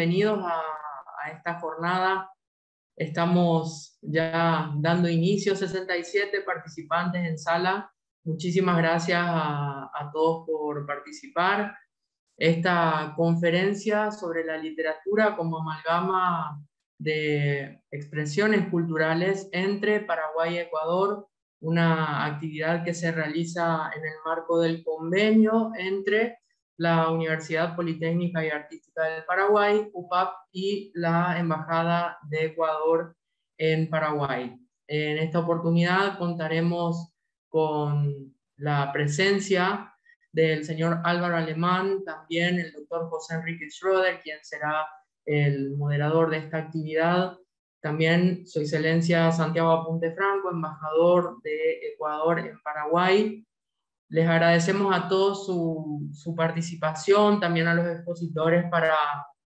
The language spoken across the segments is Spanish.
bienvenidos a esta jornada. Estamos ya dando inicio, 67 participantes en sala. Muchísimas gracias a todos por participar. Esta conferencia sobre la literatura como amalgama de expresiones culturales entre Paraguay y Ecuador, una actividad que se realiza en el marco del convenio entre la Universidad Politécnica y Artística del Paraguay, UPAP, y la Embajada de Ecuador en Paraguay. En esta oportunidad contaremos con la presencia del señor Álvaro Alemán, también el doctor José Enrique Schroeder, quien será el moderador de esta actividad. También su excelencia Santiago Aponte Franco, embajador de Ecuador en Paraguay. Les agradecemos a todos su participación, también a los expositores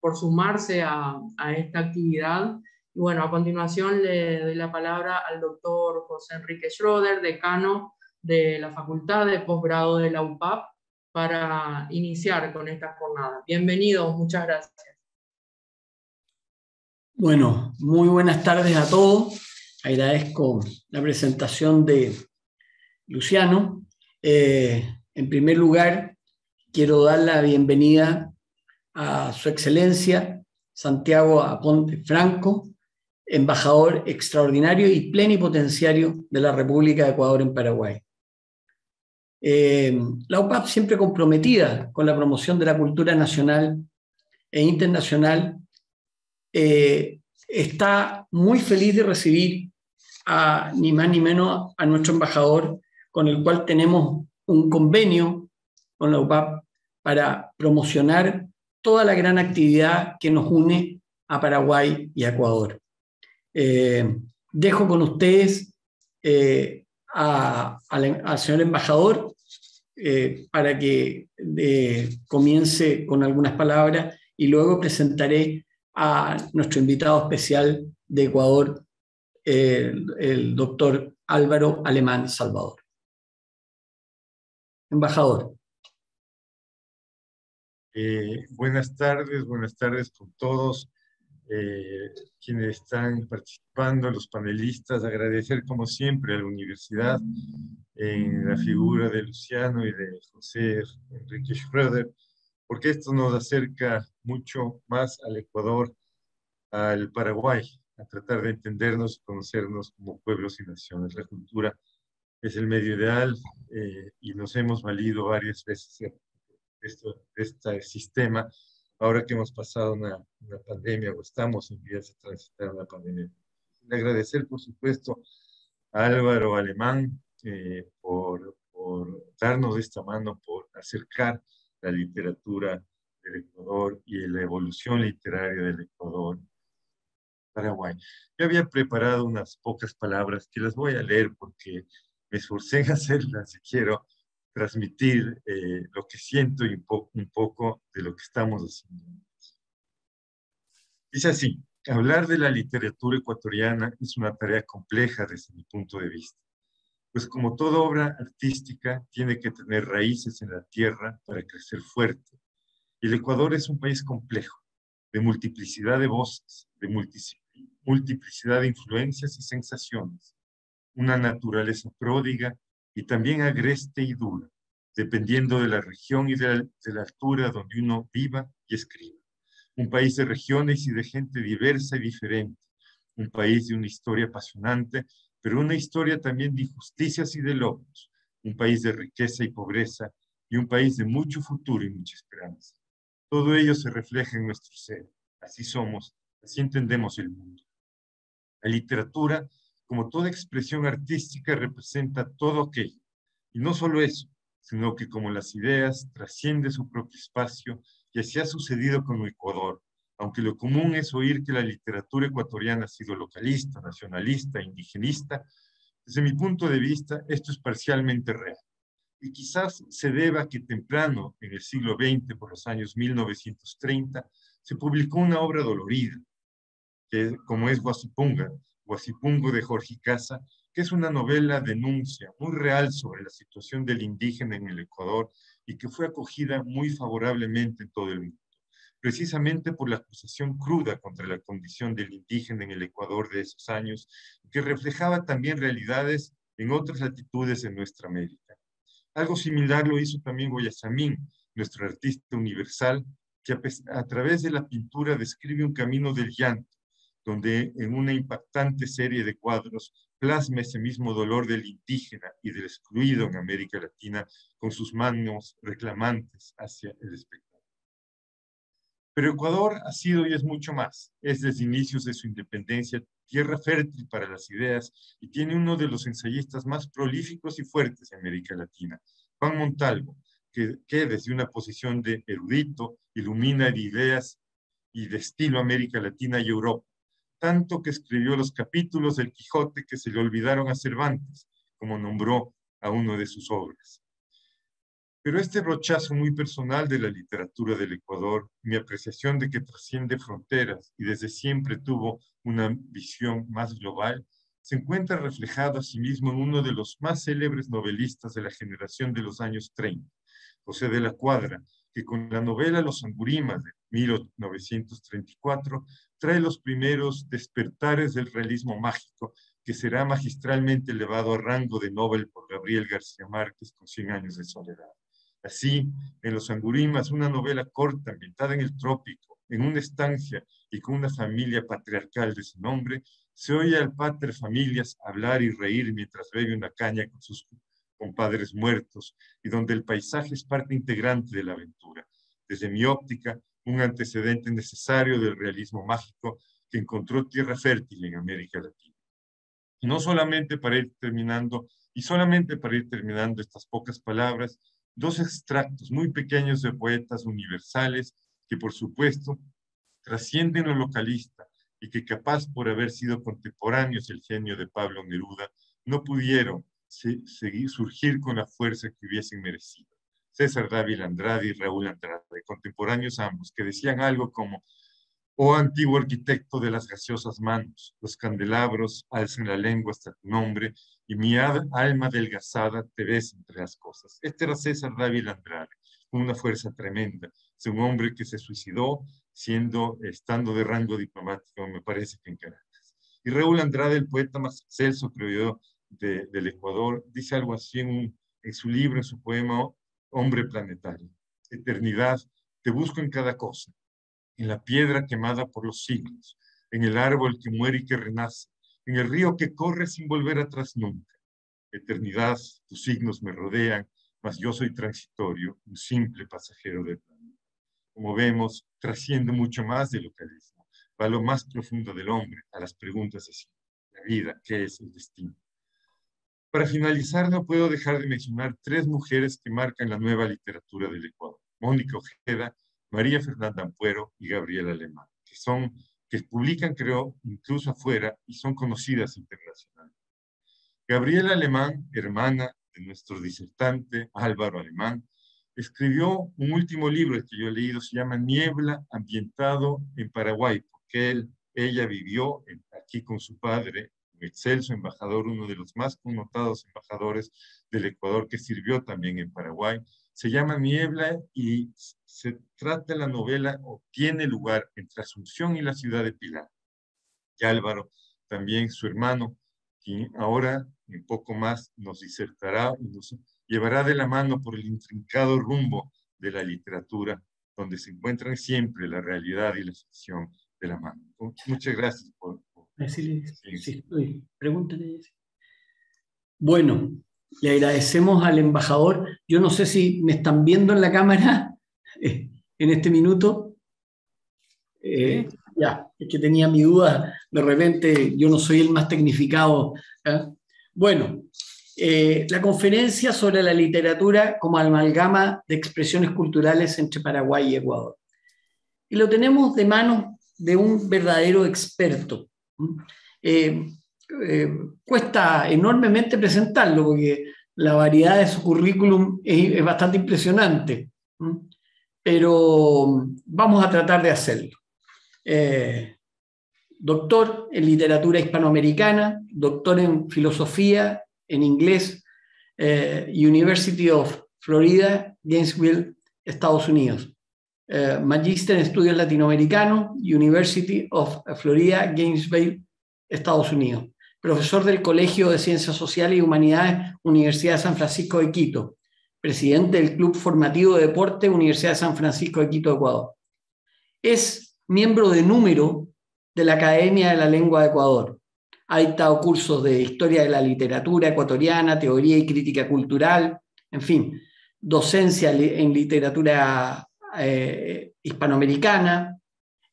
por sumarse a esta actividad. Y bueno, a continuación le doy la palabra al doctor José Enrique Schroeder, decano de la Facultad de Posgrado de la UPAP, para iniciar con esta jornada. Bienvenidos, muchas gracias. Bueno, muy buenas tardes a todos. Agradezco la presentación de Luciano. En primer lugar, quiero dar la bienvenida a Su Excelencia Santiago Aponte Franco, embajador extraordinario y plenipotenciario de la República de Ecuador en Paraguay. La UPAP, siempre comprometida con la promoción de la cultura nacional e internacional, está muy feliz de recibir ni más ni menos a nuestro embajador, con el cual tenemos un convenio con la UPAP para promocionar toda la gran actividad que nos une a Paraguay y a Ecuador. Dejo con ustedes al señor embajador para que comience con algunas palabras y luego presentaré a nuestro invitado especial de Ecuador, el doctor Álvaro Alemán Salvador. Embajador. Buenas tardes con todos quienes están participando, los panelistas. Agradecer como siempre a la universidad en la figura de Luciano y de José Enrique Schroeder, porque esto nos acerca mucho más al Ecuador, al Paraguay, a tratar de entendernos y conocernos como pueblos y naciones. La cultura es el medio ideal y nos hemos valido varias veces de este sistema, ahora que hemos pasado una pandemia o estamos en vías de transitar una pandemia. Agradecer, por supuesto, a Álvaro Alemán por darnos esta mano, por acercar la literatura del Ecuador y la evolución literaria del Ecuador. Paraguay. Yo había preparado unas pocas palabras que las voy a leer porque me esforcé en hacerlas y quiero transmitir lo que siento y un poco de lo que estamos haciendo. Dice así: hablar de la literatura ecuatoriana es una tarea compleja desde mi punto de vista, pues como toda obra artística tiene que tener raíces en la tierra para crecer fuerte. Y el Ecuador es un país complejo, de multiplicidad de voces, de multiplicidad de influencias y sensaciones, una naturaleza pródiga y también agreste y dura, dependiendo de la región y de la altura donde uno viva y escriba. Un país de regiones y de gente diversa y diferente, un país de una historia apasionante, pero una historia también de injusticias y de logros, un país de riqueza y pobreza y un país de mucho futuro y mucha esperanza. Todo ello se refleja en nuestro ser. Así somos, así entendemos el mundo. La literatura, como toda expresión artística, representa todo aquello. Y no solo eso, sino que como las ideas trasciende su propio espacio, y así ha sucedido con Ecuador. Aunque lo común es oír que la literatura ecuatoriana ha sido localista, nacionalista, indigenista, desde mi punto de vista esto es parcialmente real. Y quizás se deba a que temprano, en el siglo XX, por los años 1930, se publicó una obra dolorida, como es Guasipungo de Jorge Casa, que es una novela denuncia muy real sobre la situación del indígena en el Ecuador y que fue acogida muy favorablemente en todo el mundo. precisamente por la acusación cruda contra la condición del indígena en el Ecuador de esos años, que reflejaba también realidades en otras latitudes de nuestra América. Algo similar lo hizo también Guayasamín, nuestro artista universal, que a través de la pintura describe un camino del llanto, donde en una impactante serie de cuadros plasma ese mismo dolor del indígena y del excluido en América Latina con sus manos reclamantes hacia el espectador. Pero Ecuador ha sido y es mucho más. Es desde inicios de su independencia tierra fértil para las ideas y tiene uno de los ensayistas más prolíficos y fuertes de América Latina, Juan Montalvo, que desde una posición de erudito ilumina de ideas y de estilo América Latina y Europa, tanto que escribió los capítulos del Quijote que se le olvidaron a Cervantes, como nombró a uno de sus obras. Pero este brochazo muy personal de la literatura del Ecuador, mi apreciación de que trasciende fronteras y desde siempre tuvo una visión más global, se encuentra reflejado asimismo en uno de los más célebres novelistas de la generación de los años 30, José de la Cuadra, que con la novela Los Angurimas de 1934 trae los primeros despertares del realismo mágico, que será magistralmente elevado a rango de Nobel por Gabriel García Márquez con 100 años de soledad. Así, en Los Angurimas, una novela corta ambientada en el trópico, en una estancia y con una familia patriarcal de su nombre, se oye al pater familias hablar y reír mientras bebe una caña con sus compadres muertos y donde el paisaje es parte integrante de la aventura. Desde mi óptica, un antecedente necesario del realismo mágico que encontró tierra fértil en América Latina. Y no solamente para ir terminando, estas pocas palabras, dos extractos muy pequeños de poetas universales que, por supuesto, trascienden lo localista y que, capaz por haber sido contemporáneos el genio de Pablo Neruda, no pudieron surgir con la fuerza que hubiesen merecido. César Dávila Andrade y Raúl Andrade, contemporáneos ambos, que decían algo como: oh antiguo arquitecto de las gaseosas manos, los candelabros alzan la lengua hasta tu nombre y mi alma adelgazada te ves entre las cosas. Este era César Dávila Andrade, con una fuerza tremenda. Es un hombre que se suicidó estando de rango diplomático, me parece que en Caracas. Y Raúl Andrade, el poeta más excelso, creo yo, del Ecuador, dice algo así en su libro, en su poema Hombre Planetario. Eternidad, te busco en cada cosa, en la piedra quemada por los siglos, en el árbol que muere y que renace, en el río que corre sin volver atrás nunca. Eternidad, tus signos me rodean, mas yo soy transitorio, un simple pasajero del planeta. Como vemos, trasciende mucho más del localismo, va a lo más profundo del hombre, a las preguntas de siempre. La vida, ¿qué es el destino? Para finalizar, no puedo dejar de mencionar tres mujeres que marcan la nueva literatura del Ecuador: Mónica Ojeda, María Fernanda Ampuero y Gabriela Alemán, que publican, creo, incluso afuera y son conocidas internacionalmente. Gabriela Alemán, hermana de nuestro disertante Álvaro Alemán, escribió un último libro que yo he leído, se llama Niebla, ambientado en Paraguay, porque ella vivió aquí con su padre, un excelso embajador, uno de los más connotados embajadores del Ecuador, que sirvió también en Paraguay. Se llama Niebla y se trata la novela, o tiene lugar entre Asunción y la ciudad de Pilar. Y Álvaro, también su hermano, quien ahora un poco más nos disertará y nos llevará de la mano por el intrincado rumbo de la literatura, donde se encuentran siempre la realidad y la ficción de la mano. Muchas gracias por sí, pregúntale. Bueno, le agradecemos al embajador. Yo no sé si me están viendo en la cámara en este minuto. Ya, es que tenía mi duda. De repente yo no soy el más tecnificado. Bueno, la conferencia sobre la literatura como amalgama de expresiones culturales entre Paraguay y Ecuador. Y lo tenemos de manos de un verdadero experto. Cuesta enormemente presentarlo porque la variedad de su currículum es bastante impresionante, pero vamos a tratar de hacerlo. Doctor en literatura hispanoamericana, doctor en filosofía en inglés, University of Florida, Gainesville, Estados Unidos. magíster en estudios latinoamericanos, University of Florida, Gainesville, Estados Unidos. Profesor del Colegio de Ciencias Sociales y Humanidades, Universidad de San Francisco de Quito. Presidente del Club Formativo de Deporte, Universidad de San Francisco de Quito, Ecuador. Es miembro de número de la Academia de la Lengua de Ecuador. Ha dictado cursos de historia de la literatura ecuatoriana, teoría y crítica cultural, en fin, docencia en literatura hispanoamericana.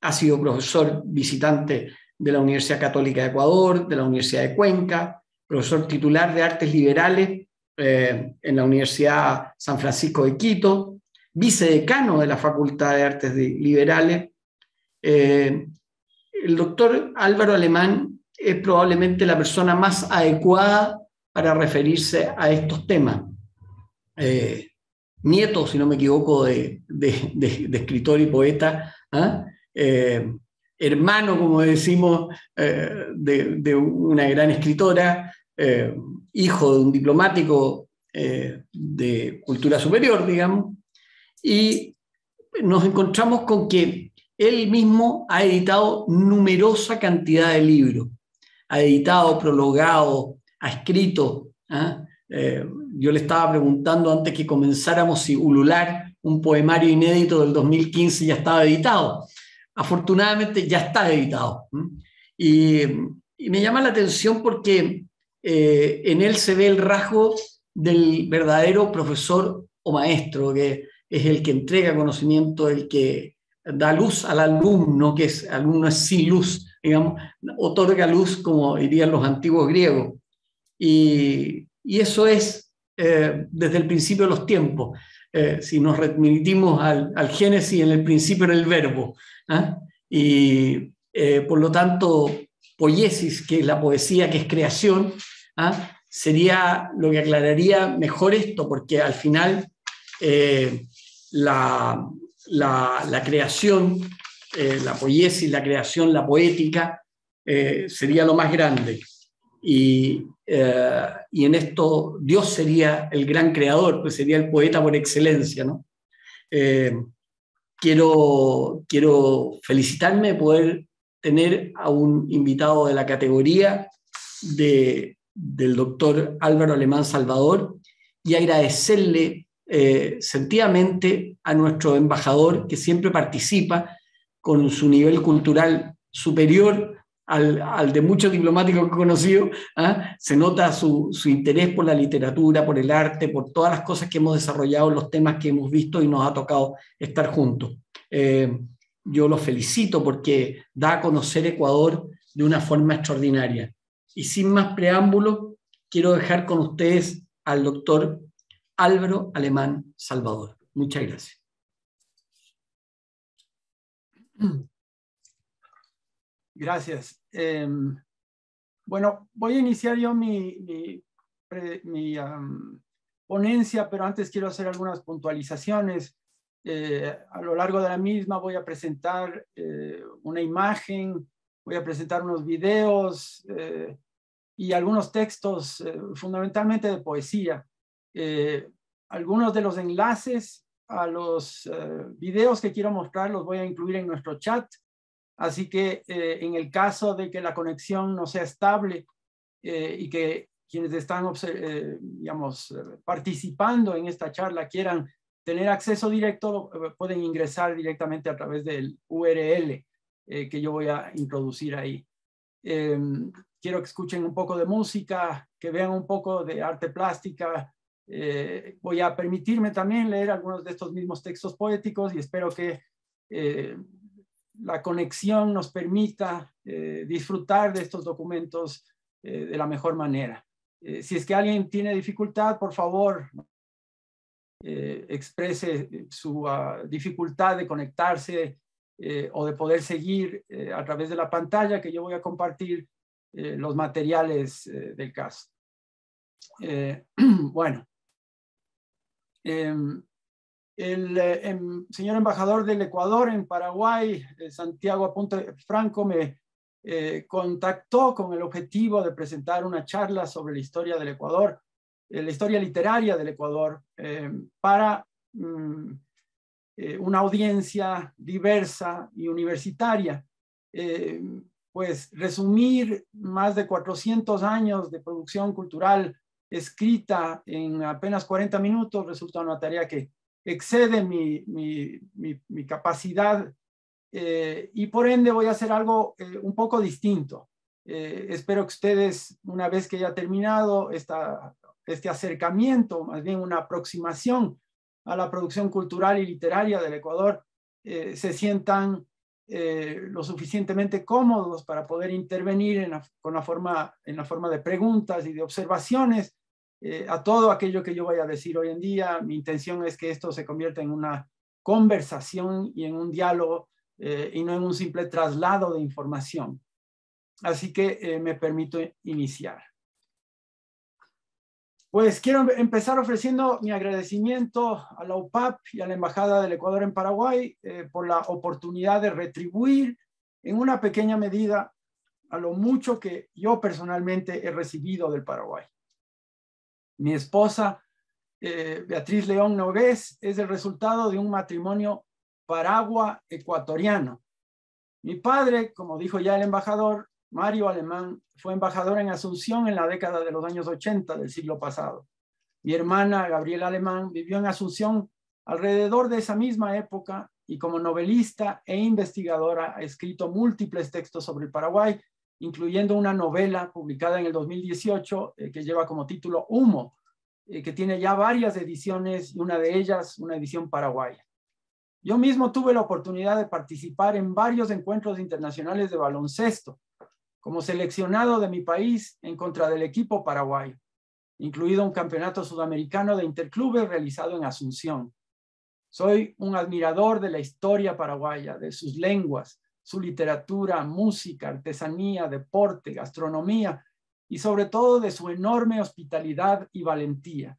Ha sido profesor visitante de la Universidad Católica de Ecuador, de la Universidad de Cuenca, profesor titular de Artes Liberales en la Universidad San Francisco de Quito, vicedecano de la Facultad de Artes Liberales. El doctor Álvaro Alemán es probablemente la persona más adecuada para referirse a estos temas. Nieto, si no me equivoco, de escritor y poeta, hermano, como decimos, de una gran escritora, hijo de un diplomático de cultura superior, digamos, y nos encontramos con que él mismo ha editado numerosa cantidad de libros, ha editado, prologado, ha escrito. Yo le estaba preguntando antes que comenzáramos si Ulular, un poemario inédito del 2015, ya estaba editado. Afortunadamente ya está editado. Y me llama la atención porque en él se ve el rasgo del verdadero profesor o maestro, que es el que entrega conocimiento, el que da luz al alumno, que es alumno es sin luz, digamos, otorga luz, como dirían los antiguos griegos. Y eso es desde el principio de los tiempos. Si nos remitimos al Génesis, en el principio era el verbo. Y por lo tanto, poiesis, que es la poesía, que es creación, sería lo que aclararía mejor esto, porque al final la creación, la poiesis, la creación, la poética, sería lo más grande. Y en esto Dios sería el gran creador, pues sería el poeta por excelencia, ¿no? Quiero felicitarme de poder tener a un invitado de la categoría del doctor Álvaro Alemán Salvador y agradecerle sentidamente a nuestro embajador, que siempre participa con su nivel cultural superior al de muchos diplomáticos que he conocido. Se nota su interés por la literatura, por el arte, por todas las cosas que hemos desarrollado, los temas que hemos visto y nos ha tocado estar juntos. Yo los felicito porque da a conocer Ecuador de una forma extraordinaria. Y sin más preámbulos, quiero dejar con ustedes al doctor Álvaro Alemán Salvador. Muchas gracias. Gracias. Bueno, voy a iniciar yo mi ponencia, pero antes quiero hacer algunas puntualizaciones. A lo largo de la misma voy a presentar una imagen, voy a presentar unos videos y algunos textos, fundamentalmente de poesía. Algunos de los enlaces a los videos que quiero mostrar los voy a incluir en nuestro chat. Así que en el caso de que la conexión no sea estable y que quienes están participando en esta charla quieran tener acceso directo, pueden ingresar directamente a través del URL que yo voy a introducir ahí. Quiero que escuchen un poco de música, que vean un poco de arte plástica. Voy a permitirme también leer algunos de estos mismos textos poéticos y espero que la conexión nos permita disfrutar de estos documentos de la mejor manera. Si es que alguien tiene dificultad, por favor, exprese su dificultad de conectarse o de poder seguir a través de la pantalla que yo voy a compartir los materiales del caso. Bueno. El señor embajador del Ecuador en Paraguay, Santiago Aponte Franco, me contactó con el objetivo de presentar una charla sobre la historia del Ecuador, la historia literaria del Ecuador, para una audiencia diversa y universitaria. Pues resumir más de 400 años de producción cultural escrita en apenas 40 minutos resulta una tarea que excede mi capacidad, y por ende voy a hacer algo un poco distinto. Espero que ustedes, una vez que haya terminado este acercamiento, más bien una aproximación a la producción cultural y literaria del Ecuador, se sientan lo suficientemente cómodos para poder intervenir en la forma de preguntas y de observaciones a todo aquello que yo vaya a decir hoy en día. Mi intención es que esto se convierta en una conversación y en un diálogo, y no en un simple traslado de información. Así que me permito iniciar. Pues quiero empezar ofreciendo mi agradecimiento a la UPAP y a la Embajada del Ecuador en Paraguay por la oportunidad de retribuir en una pequeña medida a lo mucho que yo personalmente he recibido del Paraguay. Mi esposa, Beatriz León Nogués, es el resultado de un matrimonio paragua-ecuatoriano. Mi padre, como dijo ya el embajador, Mario Alemán, fue embajador en Asunción en la década de los años 80 del siglo pasado. Mi hermana, Gabriela Alemán, vivió en Asunción alrededor de esa misma época y como novelista e investigadora ha escrito múltiples textos sobre el Paraguay, incluyendo una novela publicada en el 2018 que lleva como título Humo, que tiene ya varias ediciones y una de ellas una edición paraguaya. Yo mismo tuve la oportunidad de participar en varios encuentros internacionales de baloncesto como seleccionado de mi país en contra del equipo paraguayo, incluido un campeonato sudamericano de interclubes realizado en Asunción. Soy un admirador de la historia paraguaya, de sus lenguas, su literatura, música, artesanía, deporte, gastronomía y sobre todo de su enorme hospitalidad y valentía.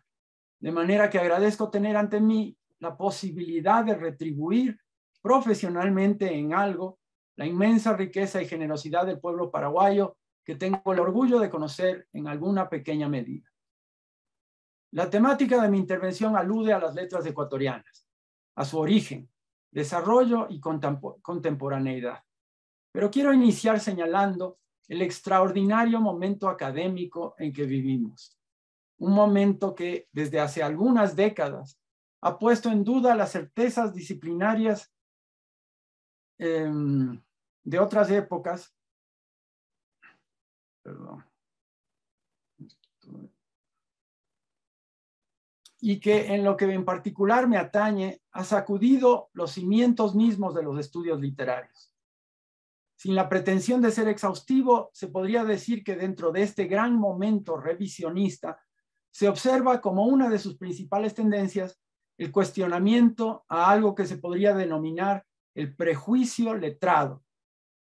De manera que agradezco tener ante mí la posibilidad de retribuir profesionalmente en algo la inmensa riqueza y generosidad del pueblo paraguayo que tengo el orgullo de conocer en alguna pequeña medida. La temática de mi intervención alude a las letras ecuatorianas, a su origen, desarrollo y contemporaneidad. Pero quiero iniciar señalando el extraordinario momento académico en que vivimos. Un momento que desde hace algunas décadas ha puesto en duda las certezas disciplinarias de otras épocas. Perdón. Y que en lo que en particular me atañe ha sacudido los cimientos mismos de los estudios literarios. Sin la pretensión de ser exhaustivo, se podría decir que dentro de este gran momento revisionista se observa como una de sus principales tendencias el cuestionamiento a algo que se podría denominar el prejuicio letrado.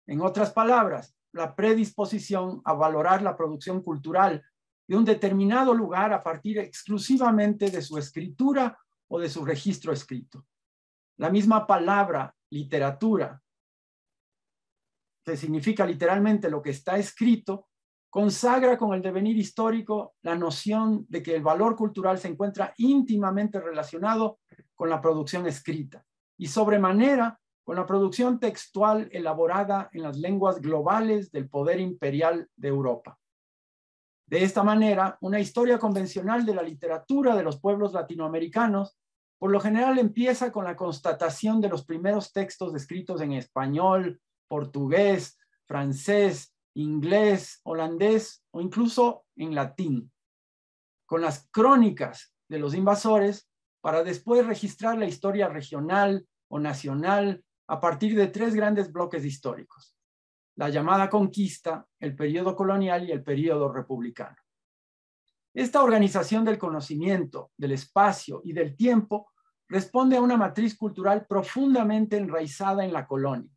En otras palabras, la predisposición a valorar la producción cultural de un determinado lugar a partir exclusivamente de su escritura o de su registro escrito. La misma palabra literatura, que significa literalmente lo que está escrito, consagra con el devenir histórico la noción de que el valor cultural se encuentra íntimamente relacionado con la producción escrita y sobremanera con la producción textual elaborada en las lenguas globales del poder imperial de Europa. De esta manera, una historia convencional de la literatura de los pueblos latinoamericanos por lo general empieza con la constatación de los primeros textos escritos en español, portugués, francés, inglés, holandés o incluso en latín, con las crónicas de los invasores para después registrar la historia regional o nacional a partir de tres grandes bloques históricos: la llamada conquista, el periodo colonial y el periodo republicano. Esta organización del conocimiento, del espacio y del tiempo responde a una matriz cultural profundamente enraizada en la colonia.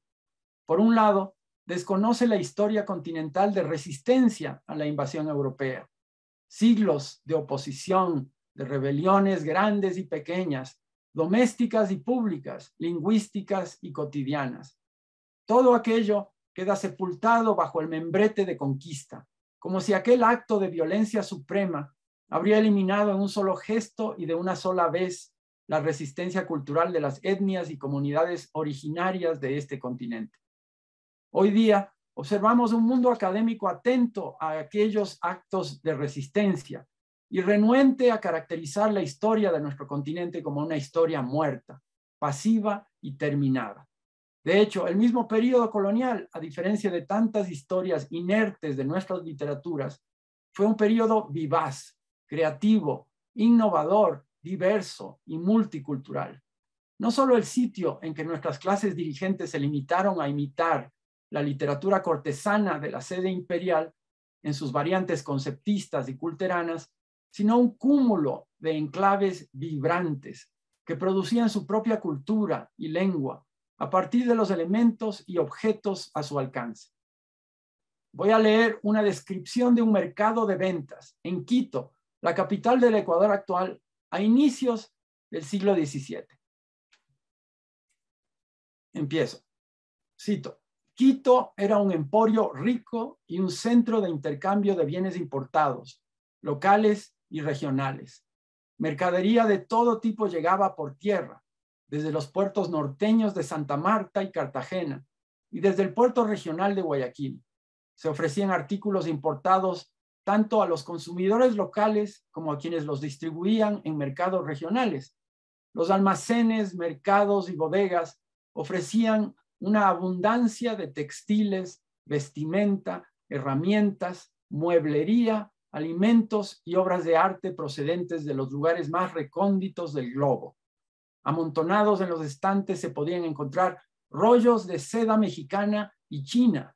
Por un lado, desconoce la historia continental de resistencia a la invasión europea, siglos de oposición, de rebeliones grandes y pequeñas, domésticas y públicas, lingüísticas y cotidianas. Todo aquello queda sepultado bajo el membrete de conquista, como si aquel acto de violencia suprema habría eliminado en un solo gesto y de una sola vez la resistencia cultural de las etnias y comunidades originarias de este continente. Hoy día observamos un mundo académico atento a aquellos actos de resistencia y renuente a caracterizar la historia de nuestro continente como una historia muerta, pasiva y terminada. De hecho, el mismo periodo colonial, a diferencia de tantas historias inertes de nuestras literaturas, fue un periodo vivaz, creativo, innovador, diverso y multicultural. No solo el sitio en que nuestras clases dirigentes se limitaron a imitar la literatura cortesana de la sede imperial en sus variantes conceptistas y culteranas, sino un cúmulo de enclaves vibrantes que producían su propia cultura y lengua a partir de los elementos y objetos a su alcance. Voy a leer una descripción de un mercado de ventas en Quito, la capital del Ecuador actual, a inicios del siglo XVII. Empiezo. Cito. Quito era un emporio rico y un centro de intercambio de bienes importados, locales y regionales. Mercadería de todo tipo llegaba por tierra, desde los puertos norteños de Santa Marta y Cartagena, y desde el puerto regional de Guayaquil. Se ofrecían artículos importados tanto a los consumidores locales como a quienes los distribuían en mercados regionales. Los almacenes, mercados y bodegas ofrecían una abundancia de textiles, vestimenta, herramientas, mueblería, alimentos y obras de arte procedentes de los lugares más recónditos del globo. Amontonados en los estantes se podían encontrar rollos de seda mexicana y china,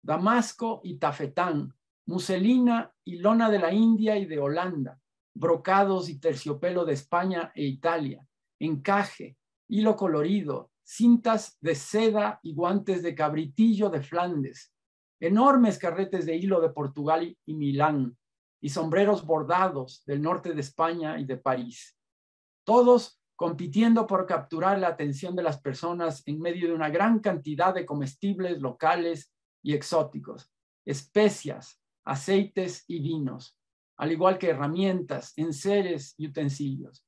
damasco y tafetán, muselina y lona de la India y de Holanda, brocados y terciopelo de España e Italia, encaje, hilo colorido, cintas de seda y guantes de cabritillo de Flandes, enormes carretes de hilo de Portugal y Milán, y sombreros bordados del norte de España y de París. Todos compitiendo por capturar la atención de las personas en medio de una gran cantidad de comestibles locales y exóticos, especias, aceites y vinos, al igual que herramientas, enseres y utensilios.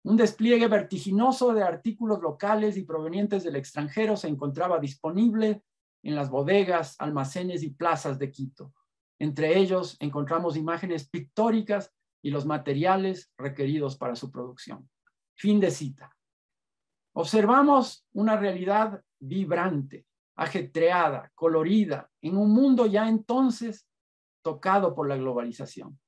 Un despliegue vertiginoso de artículos locales y provenientes del extranjero se encontraba disponible en las bodegas, almacenes y plazas de Quito. Entre ellos encontramos imágenes pictóricas y los materiales requeridos para su producción. Fin de cita. Observamos una realidad vibrante, ajetreada, colorida, en un mundo ya entonces tocado por la globalización.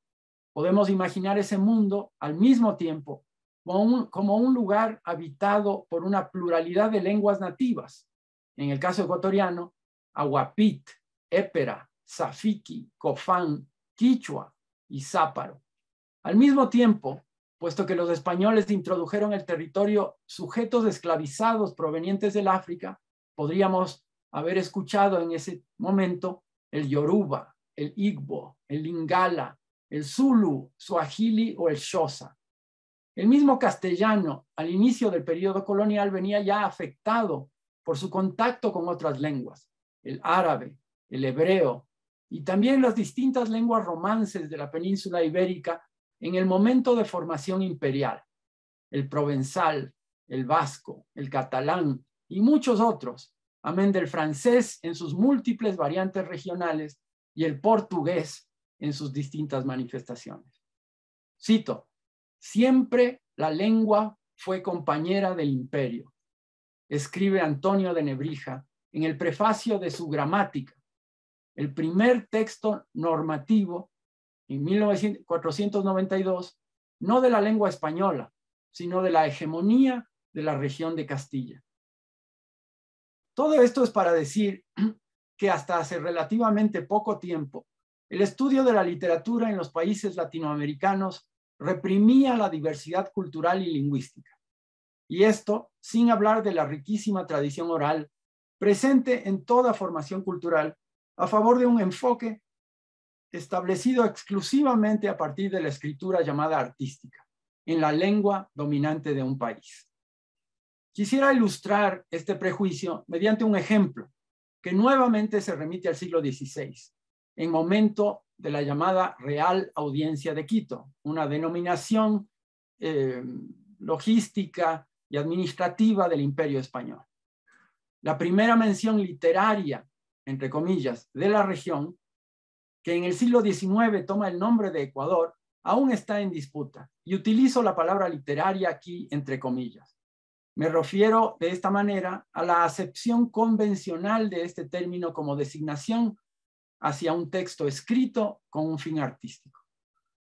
Podemos imaginar ese mundo al mismo tiempo como un lugar habitado por una pluralidad de lenguas nativas. En el caso ecuatoriano, aguapit, épera, safiki, cofán, quichua y záparo. Al mismo tiempo, puesto que los españoles introdujeron el territorio sujetos esclavizados provenientes del África, podríamos haber escuchado en ese momento el yoruba, el igbo, el lingala, el zulu, suajili o el xhosa. El mismo castellano, al inicio del periodo colonial, venía ya afectado por su contacto con otras lenguas, el árabe, el hebreo, y también las distintas lenguas romances de la península ibérica en el momento de formación imperial, el provenzal, el vasco, el catalán y muchos otros, amén del francés en sus múltiples variantes regionales y el portugués en sus distintas manifestaciones. Cito, siempre la lengua fue compañera del imperio, escribe Antonio de Nebrija en el prefacio de su Gramática, el primer texto normativo en 1492, no de la lengua española, sino de la hegemonía de la región de Castilla. Todo esto es para decir que hasta hace relativamente poco tiempo, el estudio de la literatura en los países latinoamericanos reprimía la diversidad cultural y lingüística. Y esto sin hablar de la riquísima tradición oral presente en toda formación cultural a favor de un enfoque establecido exclusivamente a partir de la escritura llamada artística, en la lengua dominante de un país. Quisiera ilustrar este prejuicio mediante un ejemplo que nuevamente se remite al siglo XVI, en momento de la llamada Real Audiencia de Quito, una denominación logística y administrativa del Imperio Español. La primera mención literaria, entre comillas, de la región, que en el siglo XIX toma el nombre de Ecuador, aún está en disputa, y utilizo la palabra literaria aquí entre comillas. Me refiero de esta manera a la acepción convencional de este término como designación hacia un texto escrito con un fin artístico.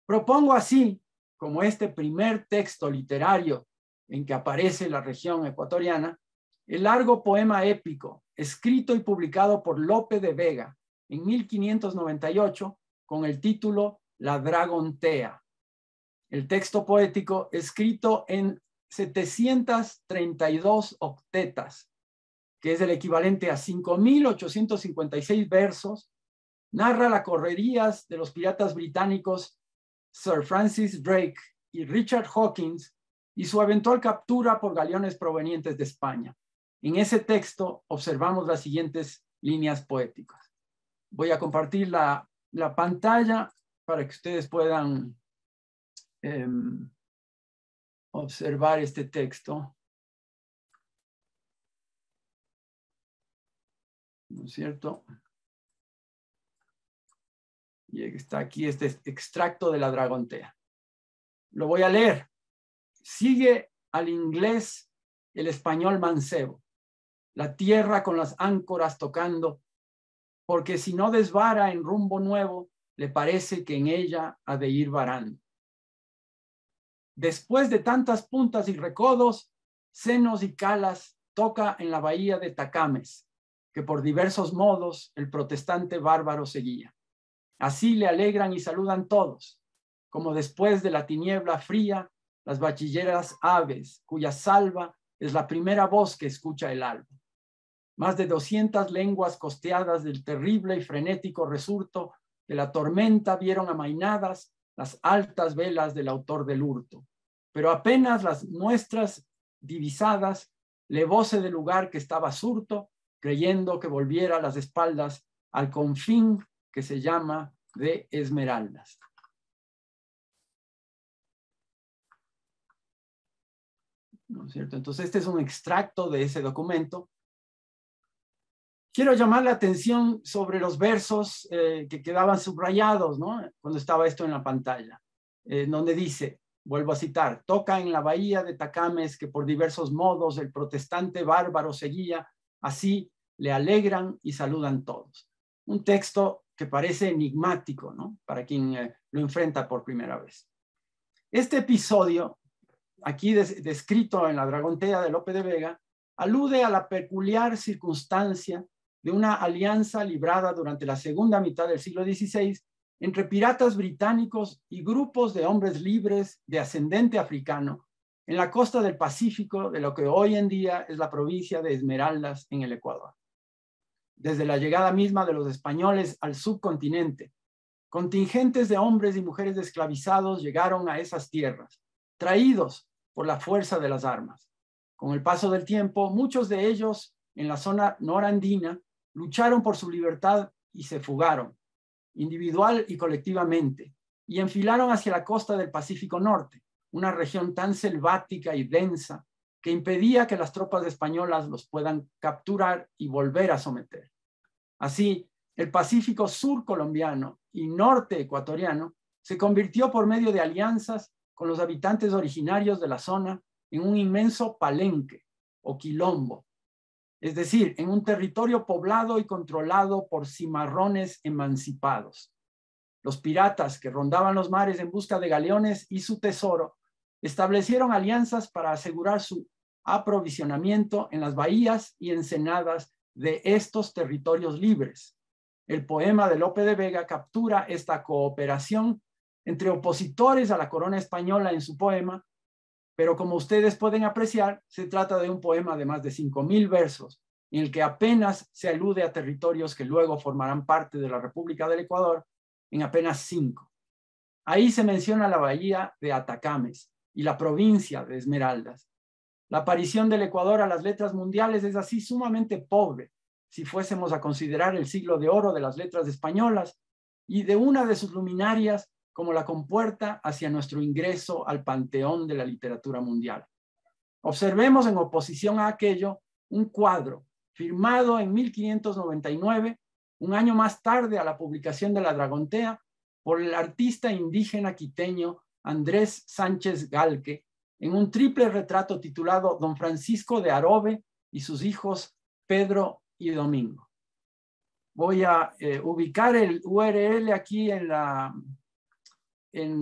Propongo así, como este primer texto literario en que aparece la región ecuatoriana, el largo poema épico escrito y publicado por Lope de Vega en 1598 con el título La Dragontea. El texto poético, escrito en 732 octetas, que es el equivalente a 5.856 versos, narra las correrías de los piratas británicos Sir Francis Drake y Richard Hawkins y su eventual captura por galeones provenientes de España. En ese texto observamos las siguientes líneas poéticas. Voy a compartir la pantalla para que ustedes puedan observar este texto. ¿No es cierto? Y está aquí este extracto de la Dragontea. Lo voy a leer. Sigue al inglés el español mancebo, la tierra con las áncoras tocando, porque si no desvara en rumbo nuevo, le parece que en ella ha de ir varando. Después de tantas puntas y recodos, senos y calas, toca en la bahía de Tacames, que por diversos modos el protestante bárbaro seguía. Así le alegran y saludan todos, como después de la tiniebla fría, las bachilleras aves, cuya salva es la primera voz que escucha el alba. Más de 200 lenguas costeadas del terrible y frenético resurto de la tormenta vieron amainadas las altas velas del autor del hurto. Pero apenas las nuestras divisadas, levóse del lugar que estaba surto, creyendo que volviera las espaldas al confín que se llama de Esmeraldas. ¿No es cierto? Entonces, este es un extracto de ese documento. Quiero llamar la atención sobre los versos que quedaban subrayados, ¿no? Cuando estaba esto en la pantalla, donde dice, vuelvo a citar, toca en la bahía de Tacames que por diversos modos el protestante bárbaro seguía, así le alegran y saludan todos. Un texto que parece enigmático, ¿no? Para quien lo enfrenta por primera vez. Este episodio, aquí descrito en la Dragontea de Lope de Vega, alude a la peculiar circunstancia de una alianza librada durante la segunda mitad del siglo XVI entre piratas británicos y grupos de hombres libres de ascendente africano en la costa del Pacífico de lo que hoy en día es la provincia de Esmeraldas en el Ecuador. Desde la llegada misma de los españoles al subcontinente, contingentes de hombres y mujeres esclavizados llegaron a esas tierras, traídos por la fuerza de las armas. Con el paso del tiempo, muchos de ellos en la zona norandina lucharon por su libertad y se fugaron, individual y colectivamente, y enfilaron hacia la costa del Pacífico Norte, una región tan selvática y densa que impedía que las tropas españolas los puedan capturar y volver a someter. Así, el Pacífico sur colombiano y norte ecuatoriano se convirtió por medio de alianzas con los habitantes originarios de la zona en un inmenso palenque o quilombo, es decir, en un territorio poblado y controlado por cimarrones emancipados. Los piratas que rondaban los mares en busca de galeones y su tesoro establecieron alianzas para asegurar su aprovisionamiento en las bahías y ensenadas de estos territorios libres. El poema de Lope de Vega captura esta cooperación entre opositores a la corona española en su poema, pero como ustedes pueden apreciar, se trata de un poema de más de 5.000 versos, en el que apenas se alude a territorios que luego formarán parte de la República del Ecuador, en apenas 5. Ahí se menciona la bahía de Atacames y la provincia de Esmeraldas. La aparición del Ecuador a las letras mundiales es así sumamente pobre, si fuésemos a considerar el siglo de oro de las letras españolas y de una de sus luminarias como la compuerta hacia nuestro ingreso al panteón de la literatura mundial. Observemos en oposición a aquello un cuadro firmado en 1599, un año más tarde a la publicación de La Dragontea, por el artista indígena quiteño Andrés Sánchez Galque, en un triple retrato titulado Don Francisco de Arobe y sus hijos Pedro y Domingo. Voy a ubicar el URL aquí en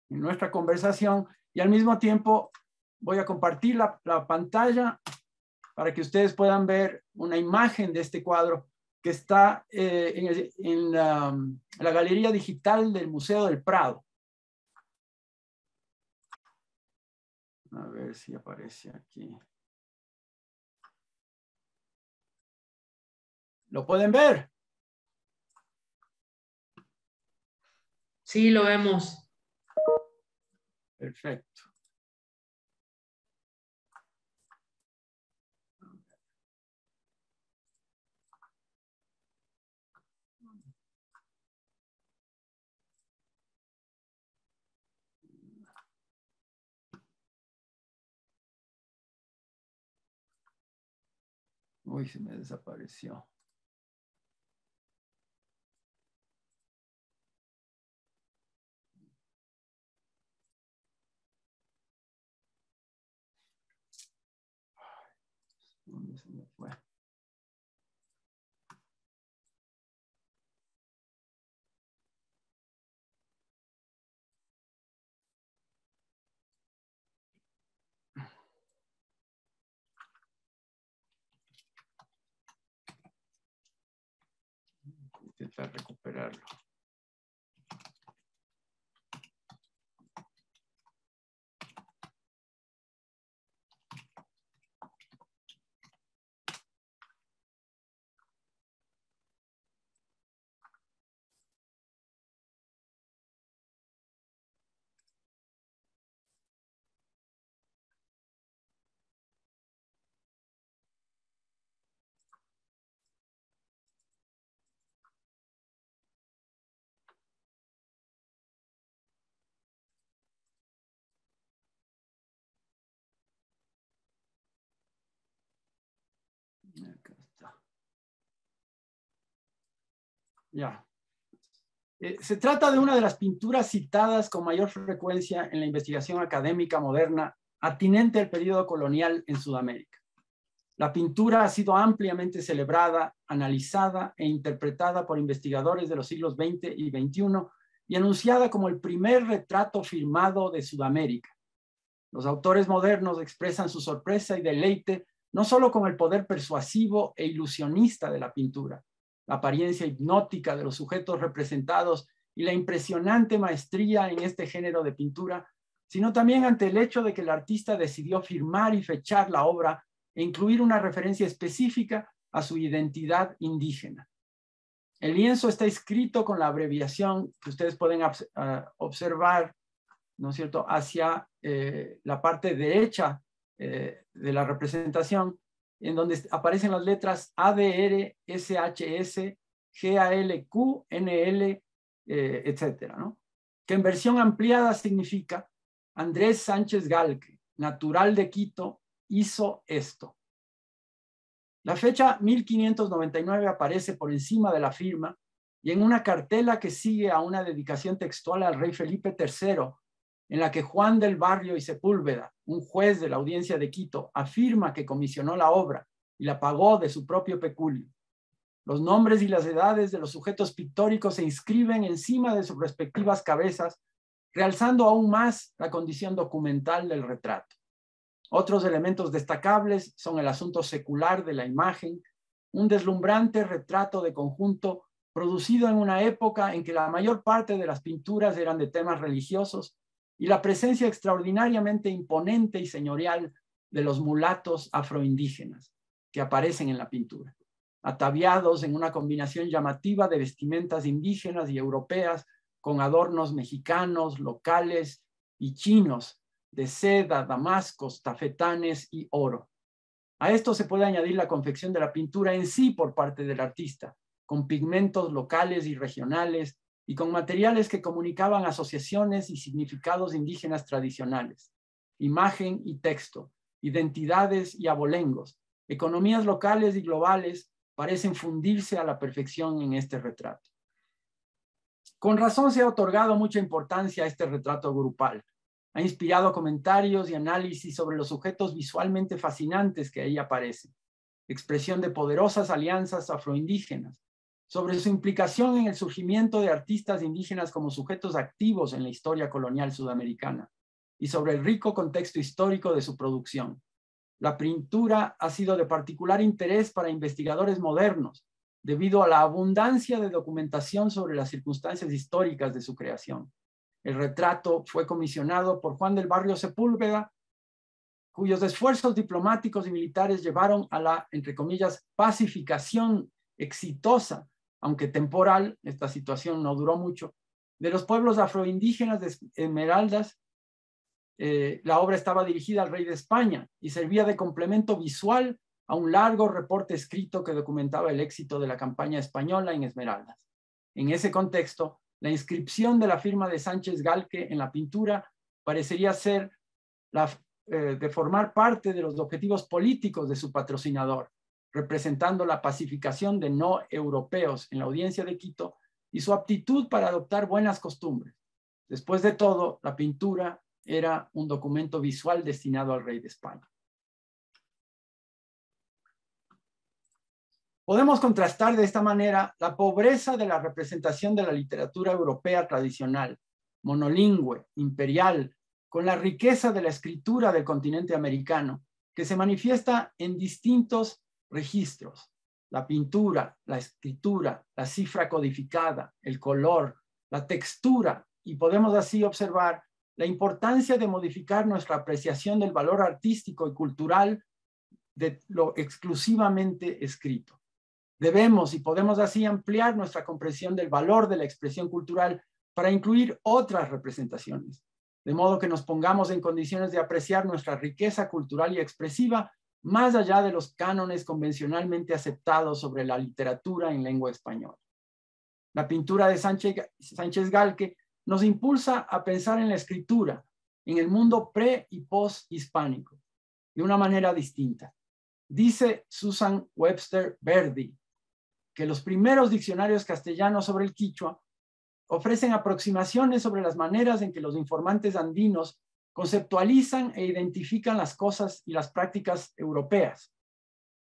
nuestra conversación y al mismo tiempo voy a compartir la pantalla para que ustedes puedan ver una imagen de este cuadro que está en la galería digital del Museo del Prado. A ver si aparece aquí. ¿Lo pueden ver? Sí, lo vemos. Perfecto. Uy, se me desapareció. ¿Dónde se me fue? Intentar recuperarlo. Acá está. Ya. Se trata de una de las pinturas citadas con mayor frecuencia en la investigación académica moderna atinente al periodo colonial en Sudamérica. La pintura ha sido ampliamente celebrada, analizada e interpretada por investigadores de los siglos XX y XXI y anunciada como el primer retrato firmado de Sudamérica. Los autores modernos expresan su sorpresa y deleite no solo con el poder persuasivo e ilusionista de la pintura, la apariencia hipnótica de los sujetos representados y la impresionante maestría en este género de pintura, sino también ante el hecho de que el artista decidió firmar y fechar la obra e incluir una referencia específica a su identidad indígena. El lienzo está escrito con la abreviación que ustedes pueden observar, ¿no es cierto?, hacia la parte derecha de la representación, en donde aparecen las letras ADR, SHS, GALQ, NL, etcétera, ¿no? Que en versión ampliada significa Andrés Sánchez Galque, natural de Quito, hizo esto. La fecha 1599 aparece por encima de la firma y en una cartela que sigue a una dedicación textual al rey Felipe III, en la que Juan del Barrio y Sepúlveda, un juez de la audiencia de Quito, afirma que comisionó la obra y la pagó de su propio peculio. Los nombres y las edades de los sujetos pictóricos se inscriben encima de sus respectivas cabezas, realzando aún más la condición documental del retrato. Otros elementos destacables son el asunto secular de la imagen, un deslumbrante retrato de conjunto producido en una época en que la mayor parte de las pinturas eran de temas religiosos, y la presencia extraordinariamente imponente y señorial de los mulatos afroindígenas que aparecen en la pintura, ataviados en una combinación llamativa de vestimentas indígenas y europeas con adornos mexicanos, locales y chinos de seda, damascos, tafetanes y oro. A esto se puede añadir la confección de la pintura en sí por parte del artista, con pigmentos locales y regionales y con materiales que comunicaban asociaciones y significados indígenas tradicionales, imagen y texto, identidades y abolengos, economías locales y globales parecen fundirse a la perfección en este retrato. Con razón se ha otorgado mucha importancia a este retrato grupal. Ha inspirado comentarios y análisis sobre los sujetos visualmente fascinantes que ahí aparecen, expresión de poderosas alianzas afroindígenas, sobre su implicación en el surgimiento de artistas indígenas como sujetos activos en la historia colonial sudamericana y sobre el rico contexto histórico de su producción. La pintura ha sido de particular interés para investigadores modernos debido a la abundancia de documentación sobre las circunstancias históricas de su creación. El retrato fue comisionado por Juan del Barrio Sepúlveda, cuyos esfuerzos diplomáticos y militares llevaron a la, entre comillas, pacificación exitosa, aunque temporal, esta situación no duró mucho, de los pueblos afroindígenas de Esmeraldas. La obra estaba dirigida al rey de España y servía de complemento visual a un largo reporte escrito que documentaba el éxito de la campaña española en Esmeraldas. En ese contexto, la inscripción de la firma de Sánchez Galque en la pintura parecería ser de formar parte de los objetivos políticos de su patrocinador, representando la pacificación de no europeos en la audiencia de Quito y su aptitud para adoptar buenas costumbres. Después de todo, la pintura era un documento visual destinado al rey de España. Podemos contrastar de esta manera la pobreza de la representación de la literatura europea tradicional, monolingüe, imperial, con la riqueza de la escritura del continente americano, que se manifiesta en distintos registros: la pintura, la escritura, la cifra codificada, el color, la textura, y podemos así observar la importancia de modificar nuestra apreciación del valor artístico y cultural de lo exclusivamente escrito. Debemos y podemos así ampliar nuestra comprensión del valor de la expresión cultural para incluir otras representaciones, de modo que nos pongamos en condiciones de apreciar nuestra riqueza cultural y expresiva más allá de los cánones convencionalmente aceptados sobre la literatura en lengua española. La pintura de Sánchez Galque nos impulsa a pensar en la escritura, en el mundo pre- y post-hispánico, de una manera distinta. Dice Susan Webster Verdi que los primeros diccionarios castellanos sobre el quichua ofrecen aproximaciones sobre las maneras en que los informantes andinos conceptualizan e identifican las cosas y las prácticas europeas.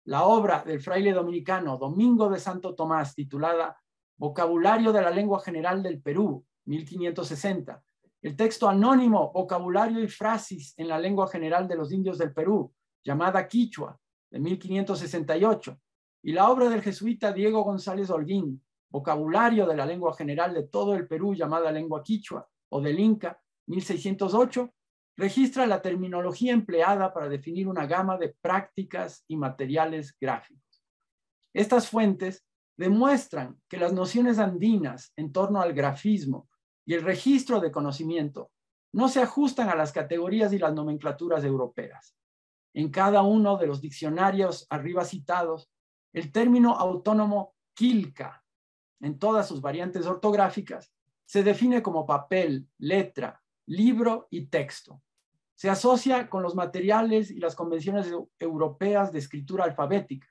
La obra del fraile dominicano Domingo de Santo Tomás, titulada Vocabulario de la Lengua General del Perú, 1560, el texto anónimo Vocabulario y Frasis en la Lengua General de los Indios del Perú, llamada Quichua, de 1568, y la obra del jesuita Diego González Holguín, Vocabulario de la Lengua General de todo el Perú, llamada Lengua Quichua, o del Inca, 1608, registra la terminología empleada para definir una gama de prácticas y materiales gráficos. Estas fuentes demuestran que las nociones andinas en torno al grafismo y el registro de conocimiento no se ajustan a las categorías y las nomenclaturas europeas. En cada uno de los diccionarios arriba citados, el término autónomo quilca, en todas sus variantes ortográficas, se define como papel, letra, libro y texto. Se asocia con los materiales y las convenciones europeas de escritura alfabética.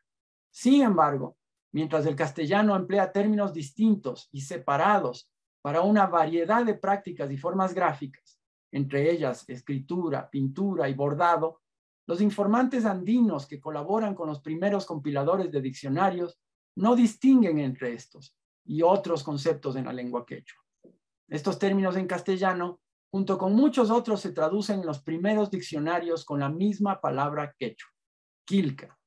Sin embargo, mientras el castellano emplea términos distintos y separados para una variedad de prácticas y formas gráficas, entre ellas escritura, pintura y bordado, los informantes andinos que colaboran con los primeros compiladores de diccionarios no distinguen entre estos y otros conceptos en la lengua quechua. Estos términos en castellano, junto con muchos otros, se traducen en los primeros diccionarios con la misma palabra quechua, quilca.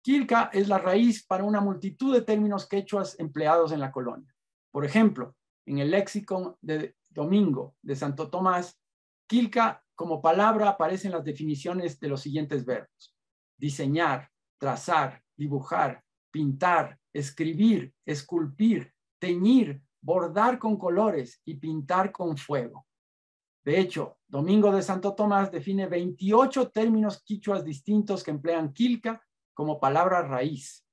Quilca es la raíz para una multitud de términos quechuas empleados en la colonia. Por ejemplo, en el léxico de Domingo de Santo Tomás, quilca como palabra aparecen las definiciones de los siguientes verbos: diseñar, trazar, dibujar, pintar, escribir, esculpir, teñir, bordar con colores y pintar con fuego. De hecho, Domingo de Santo Tomás define 28 términos quichuas distintos que emplean quilca como palabra raíz.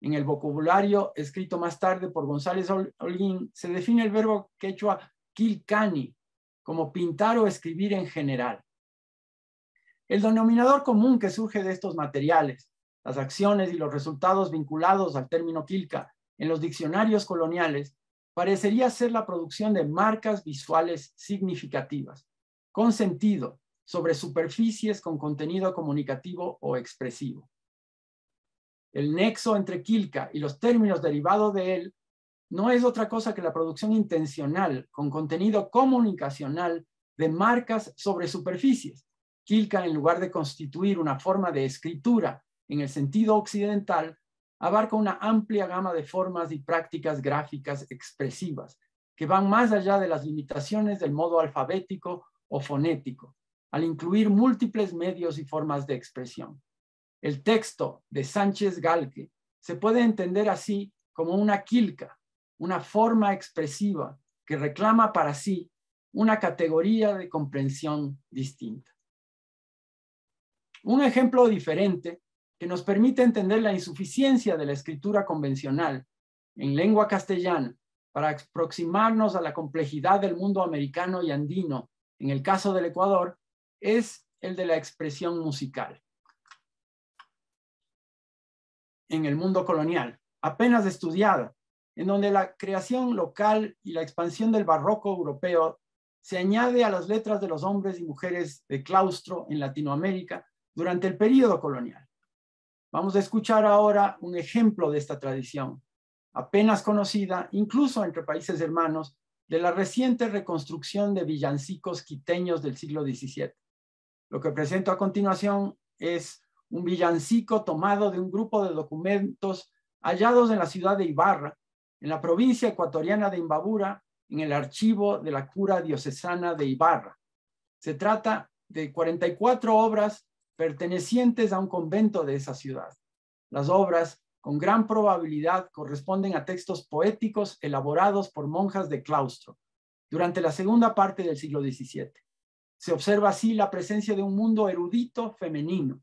En el vocabulario escrito más tarde por González Holguín se define el verbo quechua quilcani como pintar o escribir en general. El denominador común que surge de estos materiales, las acciones y los resultados vinculados al término quilca en los diccionarios coloniales, parecería ser la producción de marcas visuales significativas, con sentido, sobre superficies con contenido comunicativo o expresivo. El nexo entre quilca y los términos derivados de él no es otra cosa que la producción intencional con contenido comunicacional de marcas sobre superficies. Quilca, en lugar de constituir una forma de escritura en el sentido occidental, abarca una amplia gama de formas y prácticas gráficas expresivas que van más allá de las limitaciones del modo alfabético o fonético, al incluir múltiples medios y formas de expresión. El texto de Sánchez Galque se puede entender así como una quilca, una forma expresiva que reclama para sí una categoría de comprensión distinta. Un ejemplo diferente que nos permite entender la insuficiencia de la escritura convencional en lengua castellana para aproximarnos a la complejidad del mundo americano y andino, en el caso del Ecuador, es el de la expresión musical. En el mundo colonial, apenas estudiada, en donde la creación local y la expansión del barroco europeo se añade a las letras de los hombres y mujeres de claustro en Latinoamérica durante el período colonial. Vamos a escuchar ahora un ejemplo de esta tradición, apenas conocida incluso entre países hermanos, de la reciente reconstrucción de villancicos quiteños del siglo XVII. Lo que presento a continuación es un villancico tomado de un grupo de documentos hallados en la ciudad de Ibarra, en la provincia ecuatoriana de Imbabura, en el archivo de la cura diocesana de Ibarra. Se trata de 44 obras pertenecientes a un convento de esa ciudad. Las obras, con gran probabilidad, corresponden a textos poéticos elaborados por monjas de claustro durante la segunda parte del siglo XVII. Se observa así la presencia de un mundo erudito femenino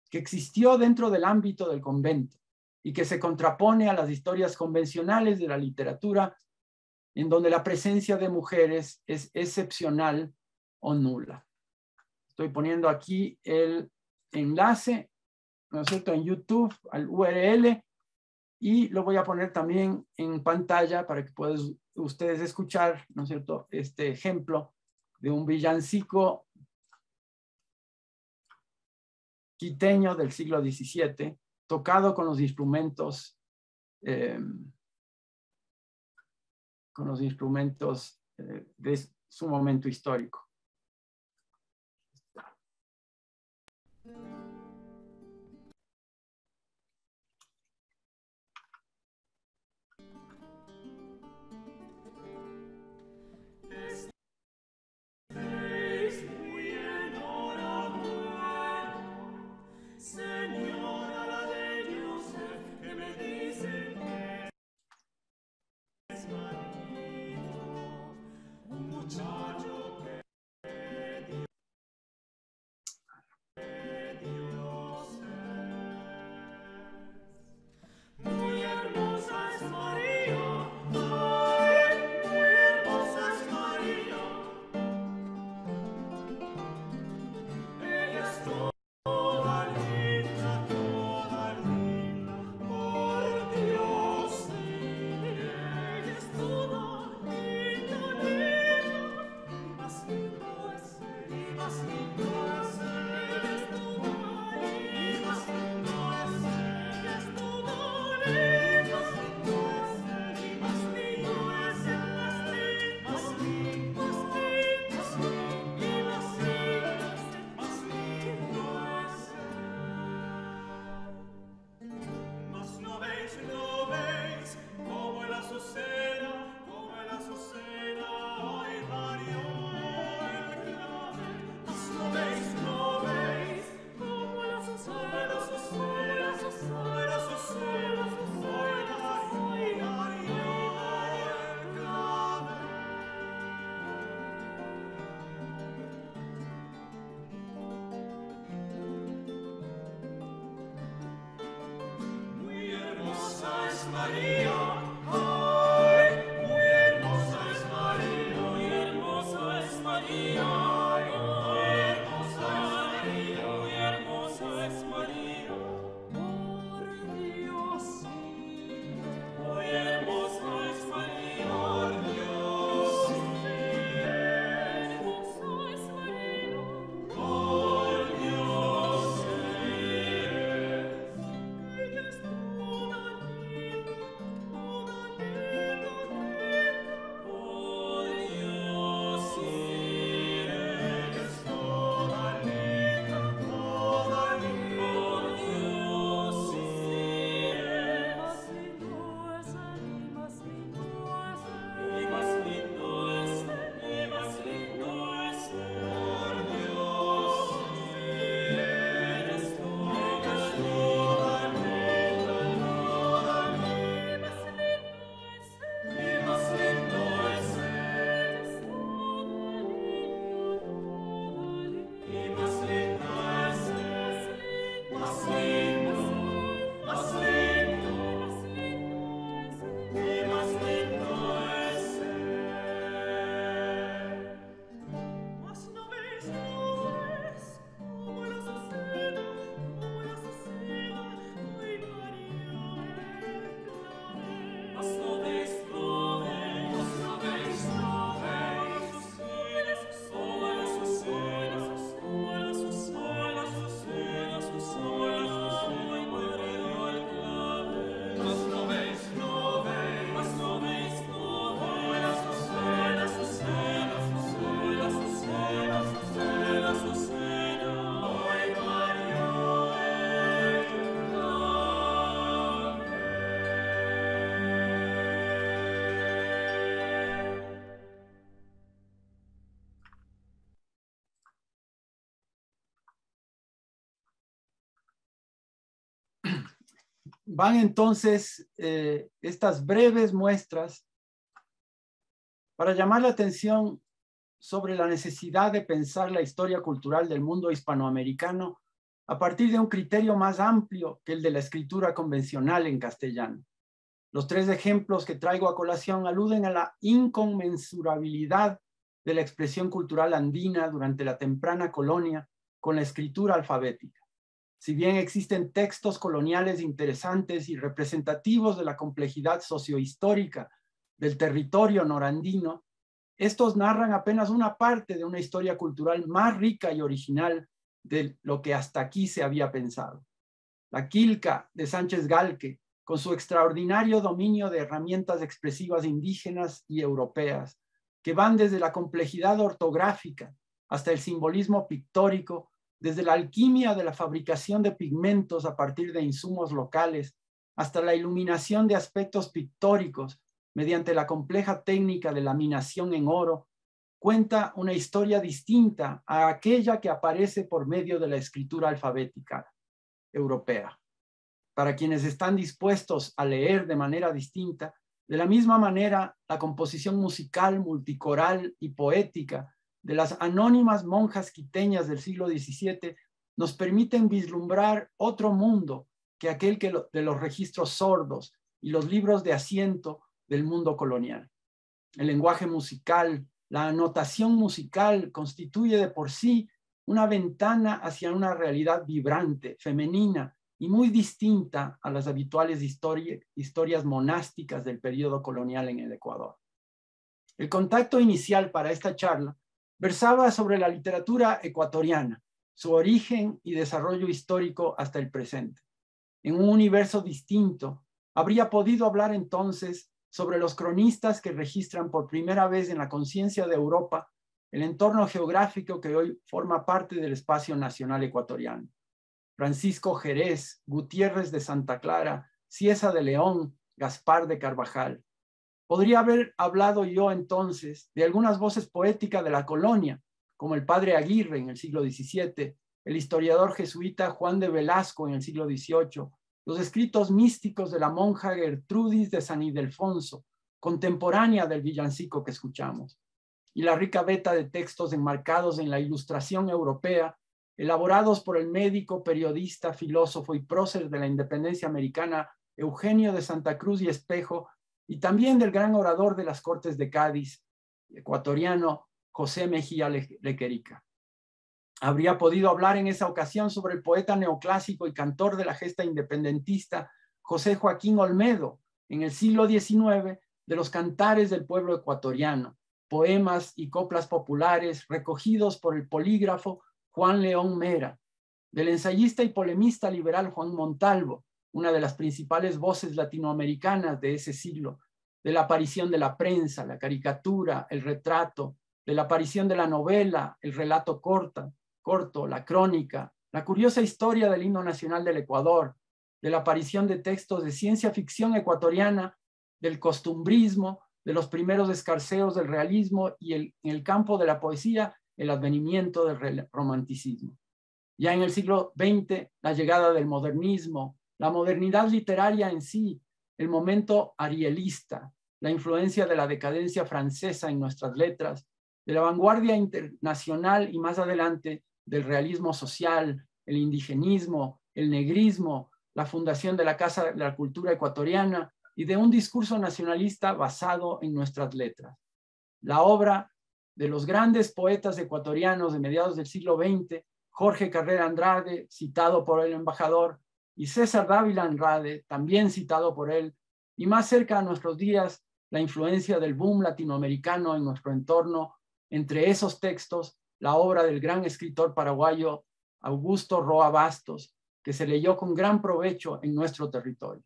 que existió dentro del ámbito del convento y que se contrapone a las historias convencionales de la literatura, en donde la presencia de mujeres es excepcional o nula. Estoy poniendo aquí el enlace, ¿no es cierto?, en YouTube, al URL, y lo voy a poner también en pantalla para que puedan ustedes escuchar, ¿no es cierto?, este ejemplo de un villancico quiteño del siglo XVII, tocado con los instrumentos de su momento histórico. Van entonces estas breves muestras para llamar la atención sobre la necesidad de pensar la historia cultural del mundo hispanoamericano a partir de un criterio más amplio que el de la escritura convencional en castellano. Los tres ejemplos que traigo a colación aluden a la inconmensurabilidad de la expresión cultural andina durante la temprana colonia con la escritura alfabética. Si bien existen textos coloniales interesantes y representativos de la complejidad sociohistórica del territorio norandino, estos narran apenas una parte de una historia cultural más rica y original de lo que hasta aquí se había pensado. La Quilca de Sánchez Galque, con su extraordinario dominio de herramientas expresivas indígenas y europeas, que van desde la complejidad ortográfica hasta el simbolismo pictórico, desde la alquimia de la fabricación de pigmentos a partir de insumos locales, hasta la iluminación de aspectos pictóricos mediante la compleja técnica de laminación en oro, cuenta una historia distinta a aquella que aparece por medio de la escritura alfabética europea. Para quienes están dispuestos a leer de manera distinta, de la misma manera, la composición musical, multicoral y poética de las anónimas monjas quiteñas del siglo XVII nos permiten vislumbrar otro mundo que aquel de los registros sordos y los libros de asiento del mundo colonial. El lenguaje musical, la anotación musical constituye de por sí una ventana hacia una realidad vibrante, femenina y muy distinta a las habituales historias monásticas del periodo colonial en el Ecuador. El contacto inicial para esta charla versaba sobre la literatura ecuatoriana, su origen y desarrollo histórico hasta el presente. En un universo distinto, habría podido hablar entonces sobre los cronistas que registran por primera vez en la conciencia de Europa el entorno geográfico que hoy forma parte del espacio nacional ecuatoriano. Francisco Jerez, Gutiérrez de Santa Clara, Cieza de León, Gaspar de Carvajal. Podría haber hablado yo entonces de algunas voces poéticas de la colonia, como el padre Aguirre en el siglo XVII, el historiador jesuita Juan de Velasco en el siglo XVIII, los escritos místicos de la monja Gertrudis de San Ildefonso, contemporánea del villancico que escuchamos, y la rica veta de textos enmarcados en la ilustración europea, elaborados por el médico, periodista, filósofo y prócer de la independencia americana Eugenio de Santa Cruz y Espejo, y también del gran orador de las Cortes de Cádiz, ecuatoriano José Mejía Lequerica. Habría podido hablar en esa ocasión sobre el poeta neoclásico y cantor de la gesta independentista José Joaquín Olmedo, en el siglo XIX, de los cantares del pueblo ecuatoriano, poemas y coplas populares recogidos por el polígrafo Juan León Mera, del ensayista y polemista liberal Juan Montalvo, una de las principales voces latinoamericanas de ese siglo, de la aparición de la prensa, la caricatura, el retrato, de la aparición de la novela, el relato corto, la crónica, la curiosa historia del himno nacional del Ecuador, de la aparición de textos de ciencia ficción ecuatoriana, del costumbrismo, de los primeros escarceos del realismo y en el campo de la poesía, el advenimiento del romanticismo. Ya en el siglo XX, la llegada del modernismo, la modernidad literaria en sí, el momento arielista, la influencia de la decadencia francesa en nuestras letras, de la vanguardia internacional y más adelante del realismo social, el indigenismo, el negrismo, la fundación de la Casa de la Cultura Ecuatoriana y de un discurso nacionalista basado en nuestras letras. La obra de los grandes poetas ecuatorianos de mediados del siglo XX, Jorge Carrera Andrade, citado por el embajador, y César Dávila Andrade, también citado por él, y más cerca a nuestros días, la influencia del boom latinoamericano en nuestro entorno, entre esos textos, la obra del gran escritor paraguayo Augusto Roa Bastos, que se leyó con gran provecho en nuestro territorio.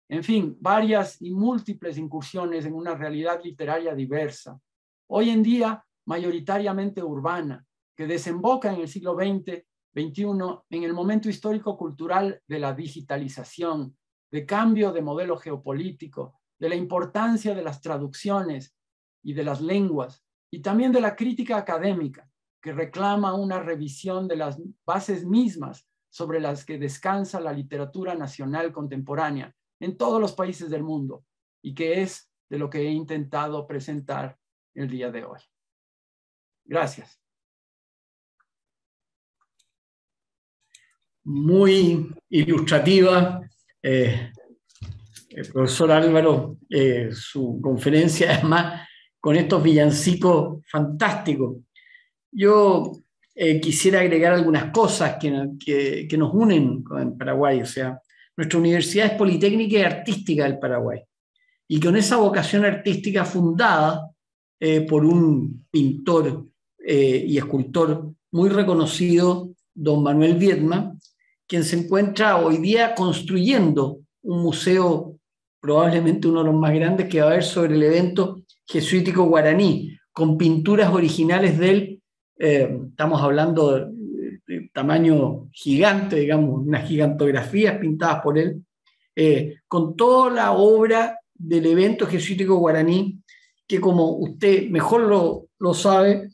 En fin, varias y múltiples incursiones en una realidad literaria diversa, hoy en día mayoritariamente urbana, que desemboca en el siglo XX, XXI, en el momento histórico-cultural de la digitalización, de cambio de modelo geopolítico, de la importancia de las traducciones y de las lenguas, y también de la crítica académica, que reclama una revisión de las bases mismas sobre las que descansa la literatura nacional contemporánea en todos los países del mundo, y que es de lo que he intentado presentar el día de hoy. Gracias. Muy ilustrativa, el profesor Álvaro, su conferencia, además, con estos villancicos fantásticos. Yo quisiera agregar algunas cosas que nos unen con Paraguay. O sea, nuestra universidad es politécnica y artística del Paraguay. Y con esa vocación artística fundada por un pintor y escultor muy reconocido, don Manuel Viedma, quien se encuentra hoy día construyendo un museo, probablemente uno de los más grandes que va a haber sobre el evento jesuítico guaraní, con pinturas originales de él. Estamos hablando de tamaño gigante, digamos, unas gigantografías pintadas por él, con toda la obra del evento jesuítico guaraní, que como usted mejor lo sabe,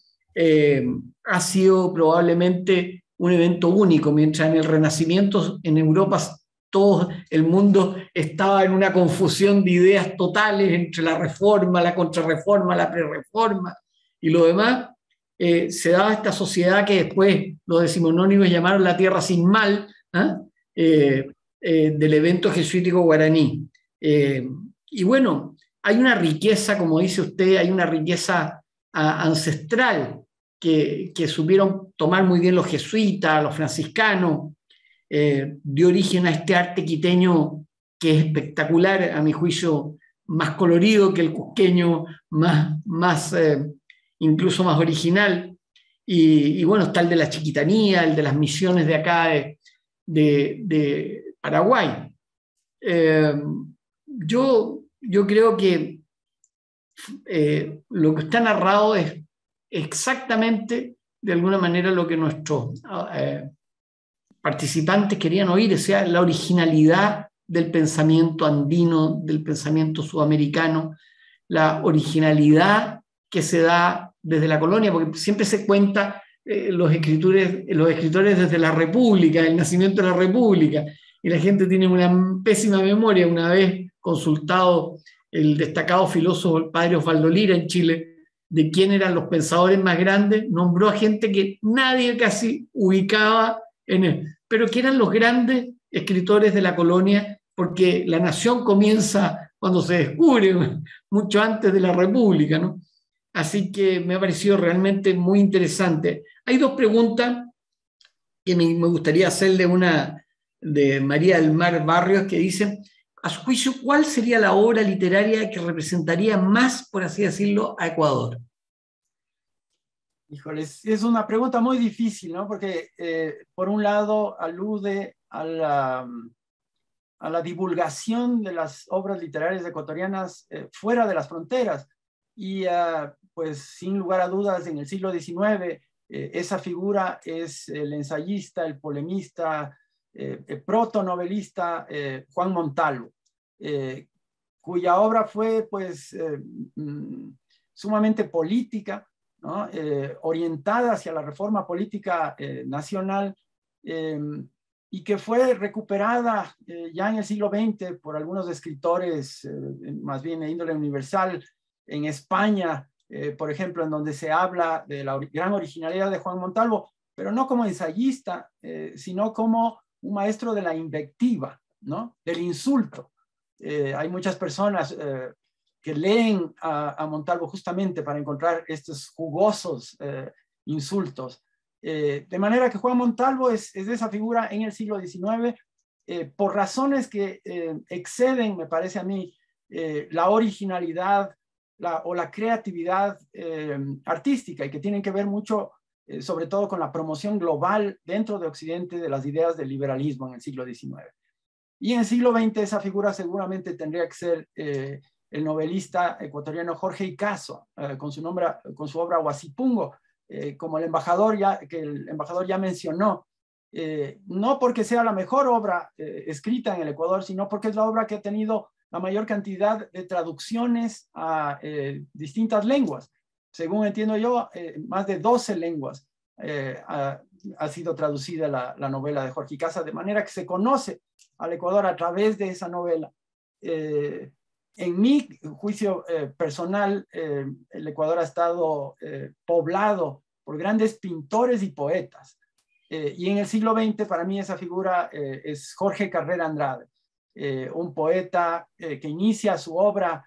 ha sido probablemente un evento único. Mientras en el Renacimiento en Europa todo el mundo estaba en una confusión de ideas totales entre la reforma, la contrarreforma, la prerreforma y lo demás, se daba esta sociedad que después los decimonónimos llamaron la tierra sin mal, del evento jesuítico guaraní. Y bueno, hay una riqueza, como dice usted, hay una riqueza ancestral que supieron tomar muy bien los jesuitas, los franciscanos, dio origen a este arte quiteño que es espectacular, a mi juicio más colorido que el cusqueño, incluso más original. Y bueno, está el de la chiquitanía, el de las misiones de acá de Paraguay. Yo creo que lo que está narrado es exactamente, de alguna manera, lo que nuestros participantes querían oír, o sea, la originalidad del pensamiento andino, del pensamiento sudamericano, la originalidad que se da desde la colonia, porque siempre se cuenta los escritores desde la República, el nacimiento de la República, y la gente tiene una pésima memoria. Una vez consultado el destacado filósofo, el padre Osvaldo Lira en Chile, de quién eran los pensadores más grandes, nombró a gente que nadie casi ubicaba en él, pero que eran los grandes escritores de la colonia porque la nación comienza cuando se descubre, mucho antes de la República, ¿no? Así que me ha parecido realmente muy interesante. Hay dos preguntas que me gustaría hacerle, una de María del Mar Barrios, que dice, a su juicio, ¿cuál sería la obra literaria que representaría más, por así decirlo, a Ecuador? Híjole, es una pregunta muy difícil, ¿no? Porque por un lado alude a la divulgación de las obras literarias ecuatorianas fuera de las fronteras. Y pues sin lugar a dudas, en el siglo XIX, esa figura es el ensayista, el polemista, protonovelista Juan Montalvo, cuya obra fue pues sumamente política, ¿no? Orientada hacia la reforma política nacional, y que fue recuperada ya en el siglo XX por algunos escritores, más bien de índole universal, en España, por ejemplo, en donde se habla de la gran originalidad de Juan Montalvo, pero no como ensayista, sino como un maestro de la invectiva, ¿no? Del insulto. Hay muchas personas que leen a Montalvo justamente para encontrar estos jugosos insultos. De manera que Juan Montalvo es de esa figura en el siglo XIX, por razones que exceden, me parece a mí, la originalidad o la creatividad artística, y que tienen que ver mucho, sobre todo con la promoción global dentro de Occidente de las ideas del liberalismo en el siglo XIX. Y en el siglo XX esa figura seguramente tendría que ser el novelista ecuatoriano Jorge Icazo, con su obra Huasipungo, como el embajador ya mencionó, no porque sea la mejor obra escrita en el Ecuador, sino porque es la obra que ha tenido la mayor cantidad de traducciones a distintas lenguas. Según entiendo yo, más de 12 lenguas ha sido traducida la novela de Jorge Icazo, de manera que se conoce al Ecuador a través de esa novela. En mi juicio personal, el Ecuador ha estado poblado por grandes pintores y poetas. Y en el siglo XX, para mí, esa figura es Jorge Carrera Andrade, un poeta que inicia su obra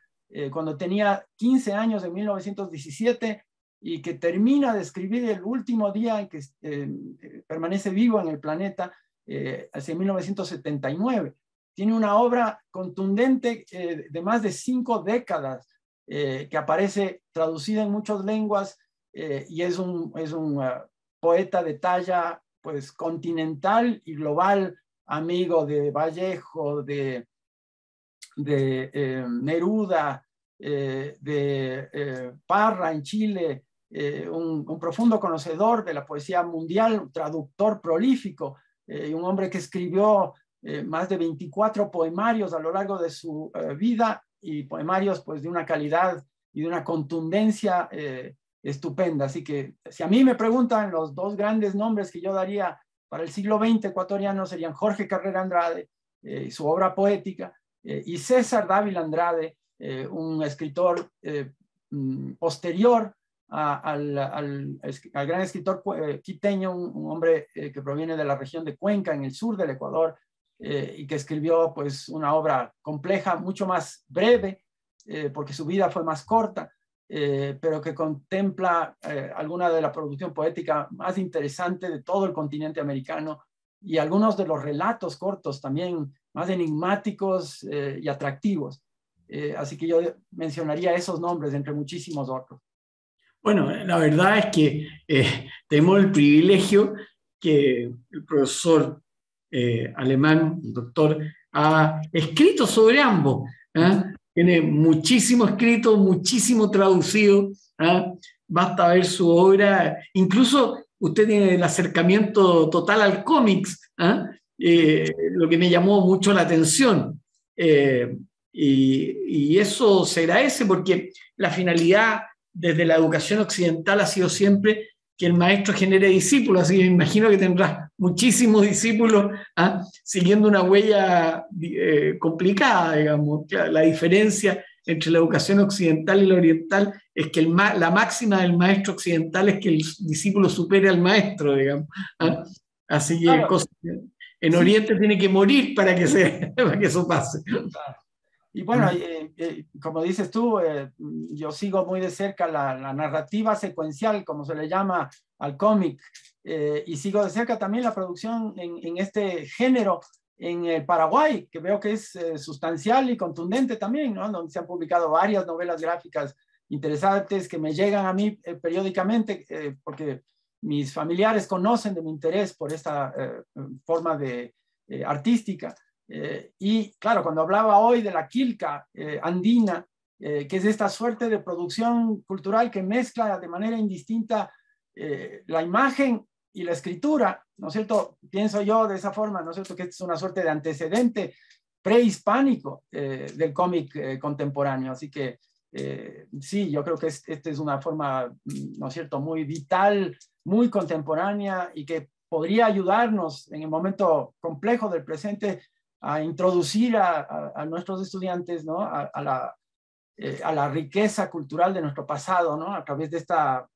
cuando tenía 15 años en 1917 y que termina de escribir el último día en que permanece vivo en el planeta, hacia 1979. Tiene una obra contundente de más de 5 décadas que aparece traducida en muchas lenguas, y es un poeta de talla pues continental y global, amigo de Vallejo, de Neruda, de Parra en Chile, un profundo conocedor de la poesía mundial, un traductor prolífico, y un hombre que escribió más de 24 poemarios a lo largo de su vida, y poemarios pues de una calidad y de una contundencia estupenda. Así que si a mí me preguntan, los dos grandes nombres que yo daría para el siglo XX ecuatoriano serían Jorge Carrera Andrade, su obra poética, y César Dávila Andrade, un escritor posterior al gran escritor quiteño, un hombre que proviene de la región de Cuenca, en el sur del Ecuador, y que escribió pues una obra compleja, mucho más breve, porque su vida fue más corta, pero que contempla alguna de la producción poética más interesante de todo el continente americano, y algunos de los relatos cortos también más enigmáticos y atractivos. Así que yo mencionaría esos nombres entre muchísimos otros. Bueno, la verdad es que tenemos el privilegio que el profesor alemán, el doctor, ha escrito sobre ambos. Tiene muchísimo escrito, muchísimo traducido. Basta ver su obra. Incluso usted tiene el acercamiento total al cómics, lo que me llamó mucho la atención. Y eso se agradece porque la finalidad desde la educación occidental ha sido siempre que el maestro genere discípulos, así que me imagino que tendrá muchísimos discípulos siguiendo una huella complicada, digamos. La diferencia entre la educación occidental y la oriental es que la máxima del maestro occidental es que el discípulo supere al maestro, digamos. Así que claro. En Oriente tiene que morir para que eso pase. Y bueno, como dices tú, yo sigo muy de cerca la narrativa secuencial, como se le llama al cómic, y sigo de cerca también la producción en este género en el Paraguay, que veo que es sustancial y contundente también, ¿no? Donde se han publicado varias novelas gráficas interesantes que me llegan a mí periódicamente, porque mis familiares conocen de mi interés por esta forma de artística. Y claro, cuando hablaba hoy de la quilca andina, que es esta suerte de producción cultural que mezcla de manera indistinta la imagen y la escritura, ¿no es cierto? Pienso yo de esa forma, ¿no es cierto? Que es una suerte de antecedente prehispánico del cómic contemporáneo. Así que sí, yo creo que esta es una forma, ¿no es cierto?, muy vital, muy contemporánea y que podría ayudarnos en el momento complejo del presente a introducir a nuestros estudiantes, ¿no?, a la riqueza cultural de nuestro pasado, ¿no?, a través de esta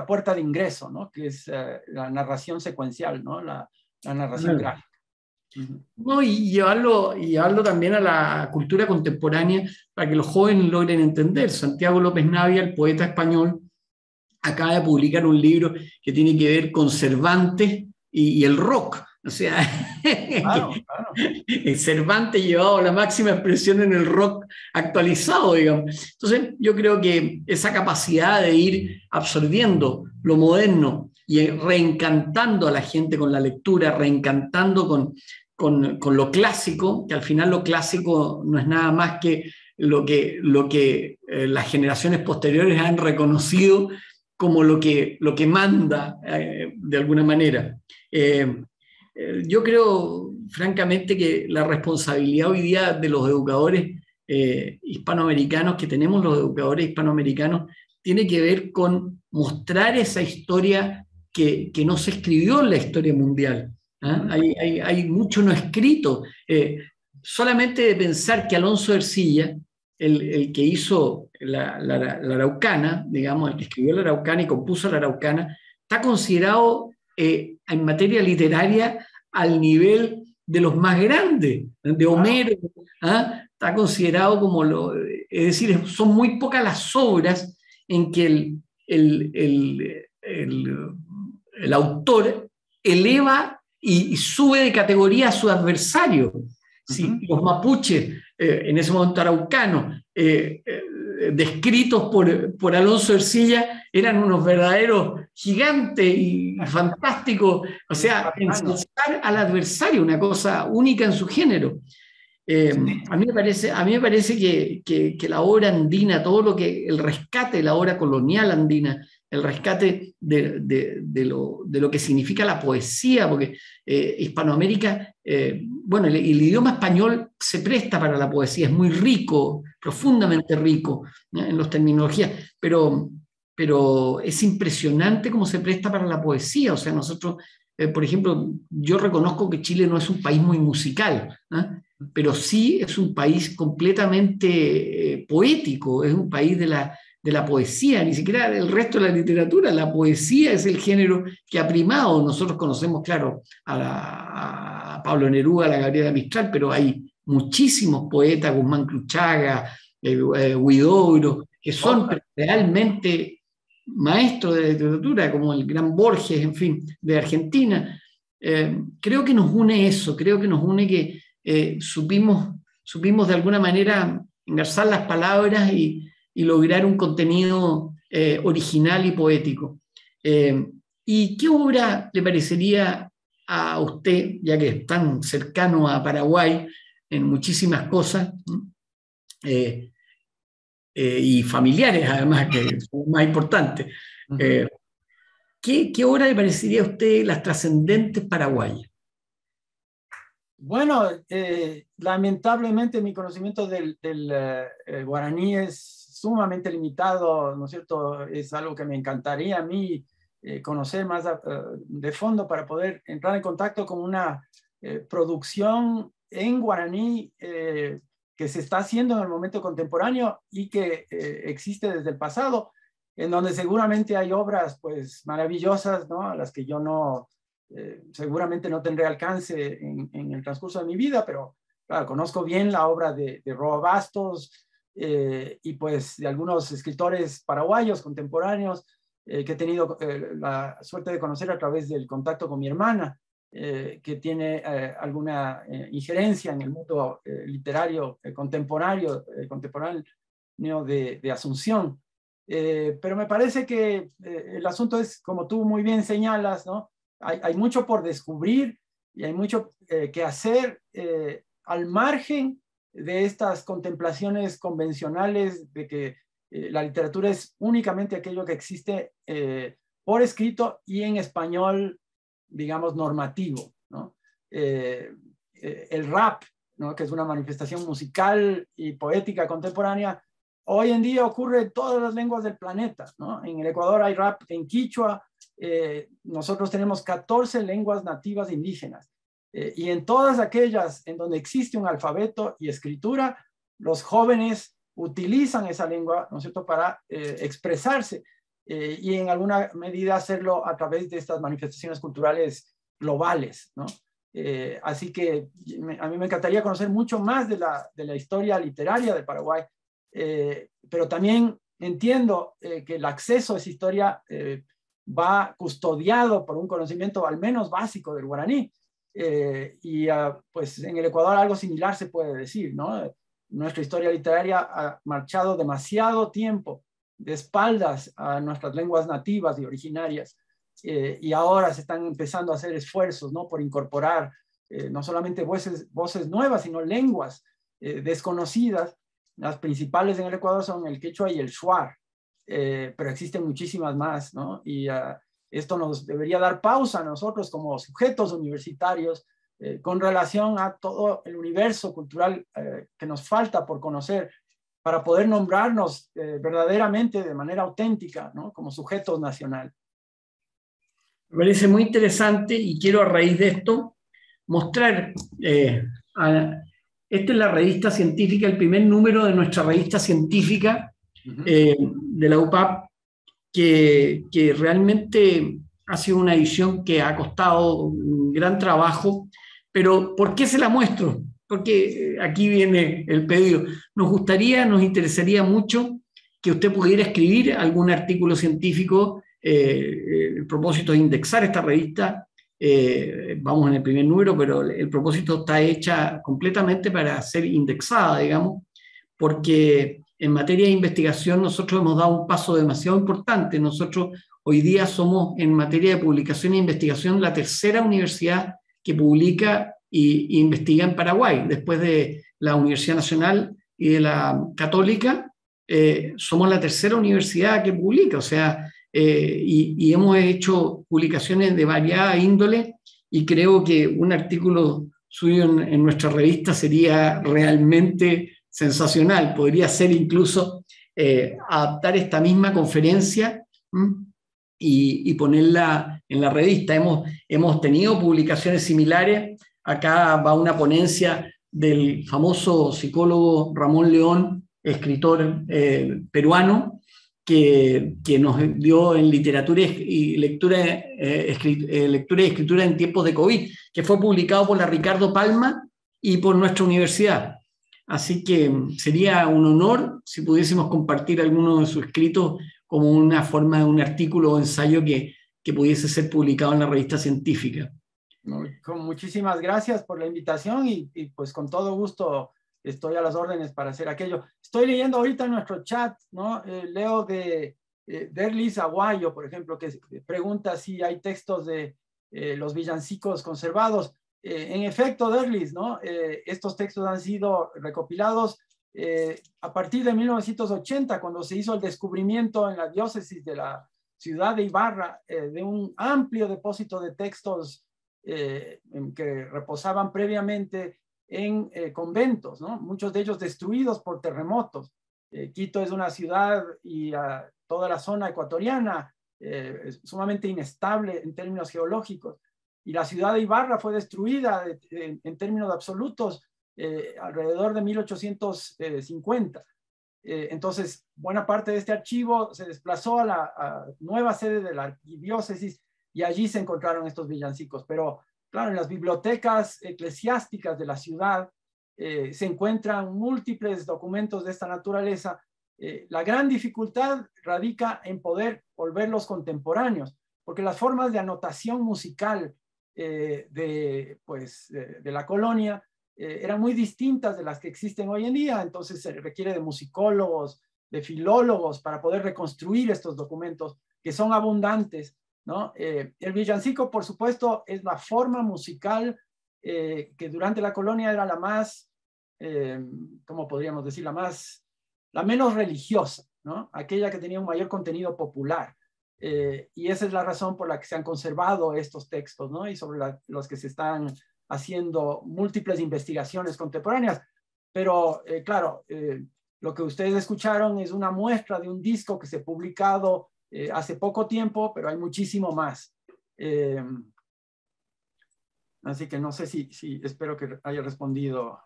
puerta de ingreso, ¿no?, que es la narración secuencial, ¿no?, la narración gráfica. No, y llevarlo también a la cultura contemporánea para que los jóvenes logren entender. Santiago López Navia, el poeta español, acaba de publicar un libro que tiene que ver con Cervantes y el rock. O sea, Claro. Cervantes llevado a la máxima expresión en el rock actualizado, digamos. Entonces, yo creo que esa capacidad de ir absorbiendo lo moderno y reencantando a la gente con la lectura, reencantando con lo clásico, que al final lo clásico no es nada más que lo que las generaciones posteriores han reconocido como lo que manda de alguna manera. Yo creo, francamente, que la responsabilidad hoy día de los educadores hispanoamericanos, que tenemos los educadores hispanoamericanos, tiene que ver con mostrar esa historia que no se escribió en la historia mundial. Hay mucho no escrito. Solamente de pensar que Alonso Ercilla, el que hizo la Araucana, digamos, el que escribió la Araucana y compuso la Araucana, está considerado en materia literaria al nivel de los más grandes, de Homero, está considerado como es decir, son muy pocas las obras en que el autor eleva y sube de categoría a su adversario. Sí, los mapuches, en ese momento araucanos, descritos por Alonso Ercilla, eran unos verdaderos gigantes y fantásticos, o sea, ensalzar al adversario, una cosa única en su género. A mí me parece que la obra andina, todo lo que el rescate de la obra colonial andina, el rescate de lo que significa la poesía, porque Hispanoamérica, bueno, el idioma español se presta para la poesía, es muy rico, profundamente rico, ¿no?, en las terminologías, pero es impresionante cómo se presta para la poesía. O sea, nosotros, por ejemplo, yo reconozco que Chile no es un país muy musical, ¿no?, pero sí es un país completamente poético, es un país de la poesía, ni siquiera el resto de la literatura. La poesía es el género que ha primado. Nosotros conocemos, claro, a Pablo Neruda, a la Gabriela Mistral, pero hay muchísimos poetas, Guzmán Cruchaga, Huidobro, que son realmente maestros de la literatura, como el gran Borges, en fin, de Argentina. Creo que nos une eso, creo que nos une que supimos de alguna manera engarzar las palabras y lograr un contenido original y poético. ¿Y qué obra le parecería a usted, ya que es tan cercano a Paraguay en muchísimas cosas, y familiares además, que son más importantes, ¿qué obra le parecería a usted las trascendentes paraguayas? Bueno, lamentablemente mi conocimiento del guaraní es sumamente limitado, ¿no es cierto? Es algo que me encantaría a mí conocer más de fondo para poder entrar en contacto con una producción en guaraní que se está haciendo en el momento contemporáneo y que existe desde el pasado, en donde seguramente hay obras pues maravillosas, ¿no?, a las que yo no Seguramente no tendré alcance en el transcurso de mi vida, pero claro, conozco bien la obra de Roa Bastos y pues de algunos escritores paraguayos contemporáneos que he tenido la suerte de conocer a través del contacto con mi hermana, que tiene alguna injerencia en el mundo literario contemporáneo de Asunción. Pero me parece que el asunto es, como tú muy bien señalas, ¿no? Hay mucho por descubrir y hay mucho que hacer al margen de estas contemplaciones convencionales de que la literatura es únicamente aquello que existe por escrito y en español, digamos, normativo, ¿no? El rap, ¿no? Que es una manifestación musical y poética contemporánea, hoy en día ocurre en todas las lenguas del planeta, ¿no? En el Ecuador hay rap en quichua, nosotros tenemos 14 lenguas nativas indígenas, y en todas aquellas en donde existe un alfabeto y escritura, los jóvenes utilizan esa lengua, ¿no es cierto?, para expresarse y en alguna medida hacerlo a través de estas manifestaciones culturales globales, ¿no? Así que a mí me encantaría conocer mucho más de la historia literaria de Paraguay, pero también entiendo que el acceso a esa historia va custodiado por un conocimiento al menos básico del guaraní. Pues en el Ecuador algo similar se puede decir, ¿no? Nuestra historia literaria ha marchado demasiado tiempo de espaldas a nuestras lenguas nativas y originarias, y ahora se están empezando a hacer esfuerzos, ¿no?, por incorporar no solamente voces nuevas, sino lenguas desconocidas. Las principales en el Ecuador son el quechua y el shuar, pero existen muchísimas más, ¿no? Y esto nos debería dar pausa a nosotros como sujetos universitarios con relación a todo el universo cultural que nos falta por conocer para poder nombrarnos verdaderamente de manera auténtica, ¿no?, como sujetos nacionales. Me parece muy interesante y quiero a raíz de esto mostrar, esta es la revista científica, el primer número de nuestra revista científica de la UPAP, que realmente ha sido una edición que ha costado un gran trabajo, pero ¿por qué se la muestro? Porque aquí viene el pedido. Nos interesaría mucho que usted pudiera escribir algún artículo científico. El propósito es indexar esta revista. Vamos en el primer número, pero el propósito está hecha completamente para ser indexada, digamos, porque en materia de investigación nosotros hemos dado un paso demasiado importante. Nosotros hoy día somos, en materia de publicación e investigación, la tercera universidad que publica e investiga en Paraguay. Después de la Universidad Nacional y de la Católica, somos la tercera universidad que publica, o sea, y hemos hecho publicaciones de variada índole, y creo que un artículo suyo en nuestra revista sería realmente sensacional. Podría ser incluso adaptar esta misma conferencia y ponerla en la revista. Hemos tenido publicaciones similares. Acá va una ponencia del famoso psicólogo Ramón León, escritor peruano, que nos dio en literatura y lectura y escritura en tiempos de COVID, que fue publicado por la Ricardo Palma y por nuestra universidad. Así que sería un honor si pudiésemos compartir alguno de sus escritos como una forma de un artículo o ensayo que pudiese ser publicado en la revista científica. Con muchísimas gracias por la invitación y pues con todo gusto estoy a las órdenes para hacer aquello. Estoy leyendo ahorita en nuestro chat, ¿no? Leo de Derlis Aguayo, por ejemplo, que pregunta si hay textos de los villancicos conservados. En efecto, Derlis, ¿no? Estos textos han sido recopilados a partir de 1980, cuando se hizo el descubrimiento en la diócesis de la ciudad de Ibarra de un amplio depósito de textos que reposaban previamente en conventos, ¿no? Muchos de ellos destruidos por terremotos. Quito es una ciudad y toda la zona ecuatoriana es sumamente inestable en términos geológicos. Y la ciudad de Ibarra fue destruida en términos absolutos alrededor de 1850. Entonces, buena parte de este archivo se desplazó a la nueva sede de la arquidiócesis y allí se encontraron estos villancicos. Pero claro, en las bibliotecas eclesiásticas de la ciudad se encuentran múltiples documentos de esta naturaleza. La gran dificultad radica en poder volverlos contemporáneos, porque las formas de anotación musical de la colonia eran muy distintas de las que existen hoy en día. Entonces se requiere de musicólogos, de filólogos para poder reconstruir estos documentos que son abundantes, ¿no? El villancico, por supuesto, es la forma musical que durante la colonia era la más, ¿cómo podríamos decir? La menos religiosa, ¿no? Aquella que tenía un mayor contenido popular. Y esa es la razón por la que se han conservado estos textos, ¿no? Y sobre los que se están haciendo múltiples investigaciones contemporáneas. Pero, claro, lo que ustedes escucharon es una muestra de un disco que se ha publicado hace poco tiempo, pero hay muchísimo más. Así que no sé si espero que haya respondido.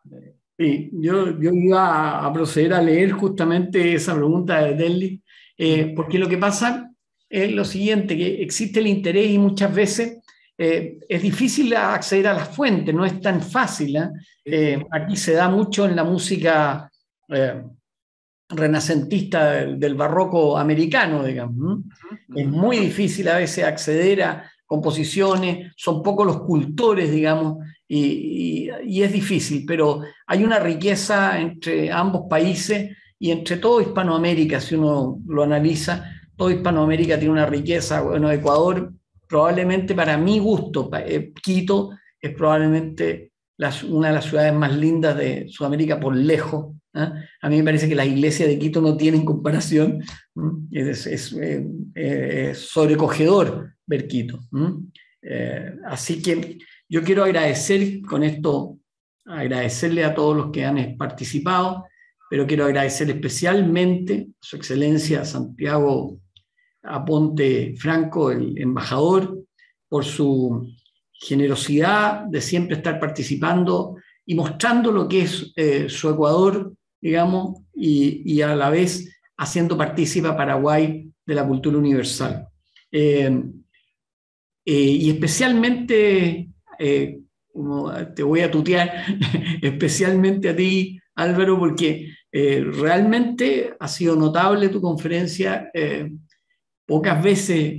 Sí, yo iba a proceder a leer justamente esa pregunta de Delhi, porque lo que pasa es lo siguiente, que existe el interés y muchas veces es difícil acceder a las fuentes, no es tan fácil. Aquí se da mucho en la música renacentista del barroco americano, digamos. Es muy difícil a veces acceder a composiciones, son pocos los cultores, digamos, y es difícil, pero hay una riqueza entre ambos países y entre todo Hispanoamérica, si uno lo analiza, todo Hispanoamérica tiene una riqueza. Bueno, Ecuador, probablemente para mi gusto, Quito es probablemente una de las ciudades más lindas de Sudamérica por lejos. A mí me parece que las iglesias de Quito no tienen comparación. Es sobrecogedor ver Quito. Así que yo quiero agradecer con esto, agradecerle a todos los que han participado, pero quiero agradecer especialmente a su excelencia Santiago Aponte Franco, el embajador, por su generosidad de siempre estar participando y mostrando lo que es su Ecuador, digamos, y a la vez haciendo partícipe a Paraguay de la cultura universal. Y especialmente, como te voy a tutear, especialmente a ti, Álvaro, porque realmente ha sido notable tu conferencia. Pocas veces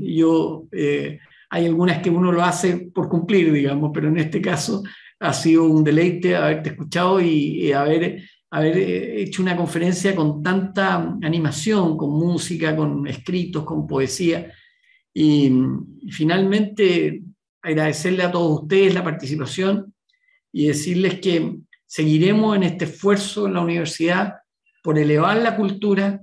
hay algunas que uno lo hace por cumplir, digamos, pero en este caso ha sido un deleite haberte escuchado y haber hecho una conferencia con tanta animación, con música, con escritos, con poesía. Y finalmente agradecerle a todos ustedes la participación y decirles que seguiremos en este esfuerzo en la universidad por elevar la cultura,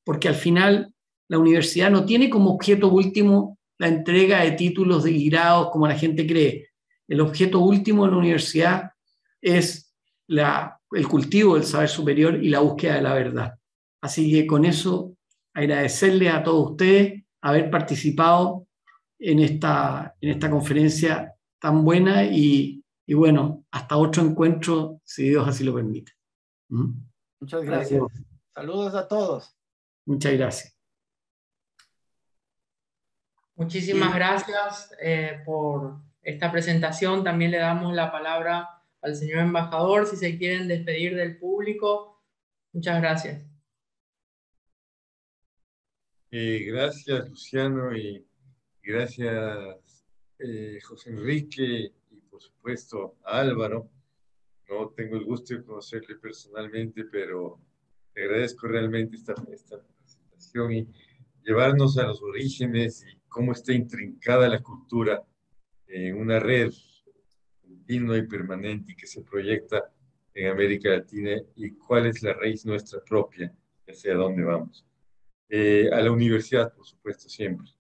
porque al final la universidad no tiene como objeto último la entrega de títulos y grados como la gente cree. El objeto último de la universidad es el cultivo del saber superior y la búsqueda de la verdad. Así que con eso agradecerle a todos ustedes haber participado en esta conferencia tan buena y bueno, hasta otro encuentro, si Dios así lo permite. Muchas gracias. Saludos a todos. Muchas gracias. Muchísimas gracias por esta presentación. También le damos la palabra al señor embajador si se quieren despedir del público. Muchas gracias. Gracias, Luciano, y gracias, José Enrique, y por supuesto a Álvaro. No tengo el gusto de conocerle personalmente, pero te agradezco realmente esta presentación y llevarnos a los orígenes y cómo está intrincada la cultura en una red continua y permanente y que se proyecta en América Latina y cuál es la raíz nuestra propia, hacia dónde vamos. A la universidad, por supuesto, siempre.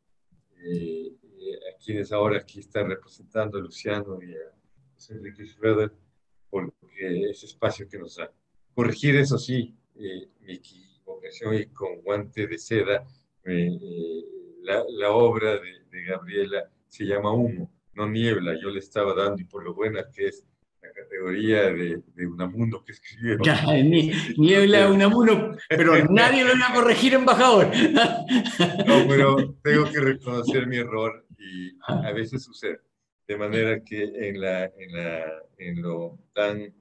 A quienes ahora aquí están representando a Luciano y a José Enrique Schroeder, porque ese espacio que nos da. Corregir, eso sí, mi equivocación y con guante de seda, la obra de Gabriela se llama Humo, no Niebla. Yo le estaba dando, y por lo buena que es, categoría de Unamuno que escribió. Niebla de Unamuno, pero nadie lo iba a corregir, embajador. No, pero tengo que reconocer mi error y a veces sucede. De manera que en lo tan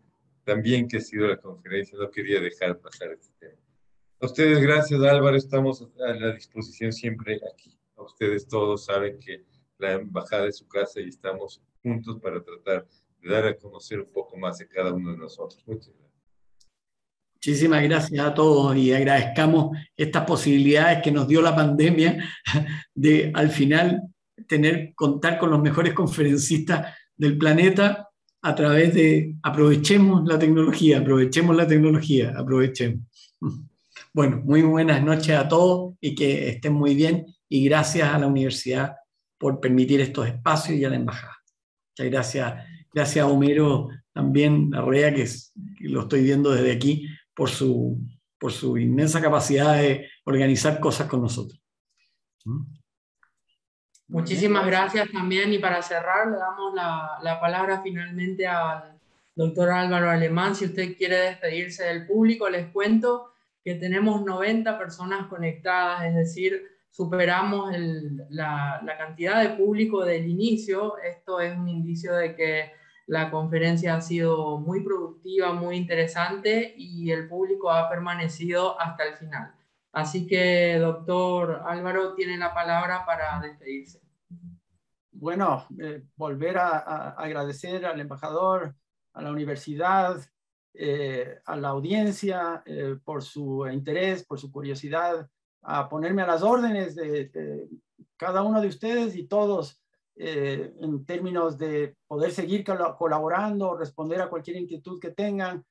bien que ha sido la conferencia, no quería dejar pasar este tema. A ustedes, gracias Álvaro, estamos a la disposición siempre aquí. A ustedes todos saben que la embajada es su casa y estamos juntos para tratar de dar a conocer un poco más de cada uno de nosotros. Muchas gracias. Muchísimas gracias a todos y agradezcamos estas posibilidades que nos dio la pandemia de al final contar con los mejores conferencistas del planeta a través de aprovechemos la tecnología. Bueno, muy buenas noches a todos y que estén muy bien y gracias a la universidad por permitir estos espacios y a la embajada. Muchas gracias. Gracias a Homero también Arrea, que lo estoy viendo desde aquí, por su inmensa capacidad de organizar cosas con nosotros. Muchísimas gracias también, y para cerrar le damos la palabra finalmente al doctor Álvaro Alemán. Si usted quiere despedirse del público, les cuento que tenemos 90 personas conectadas, es decir, superamos la cantidad de público del inicio. Esto es un indicio de que la conferencia ha sido muy productiva, muy interesante y el público ha permanecido hasta el final. Así que, doctor Álvaro, tiene la palabra para despedirse. Bueno, volver a agradecer al embajador, a la universidad, a la audiencia por su interés, por su curiosidad, a ponerme a las órdenes de cada uno de ustedes y todos en términos de poder seguir colaborando, responder a cualquier inquietud que tengan.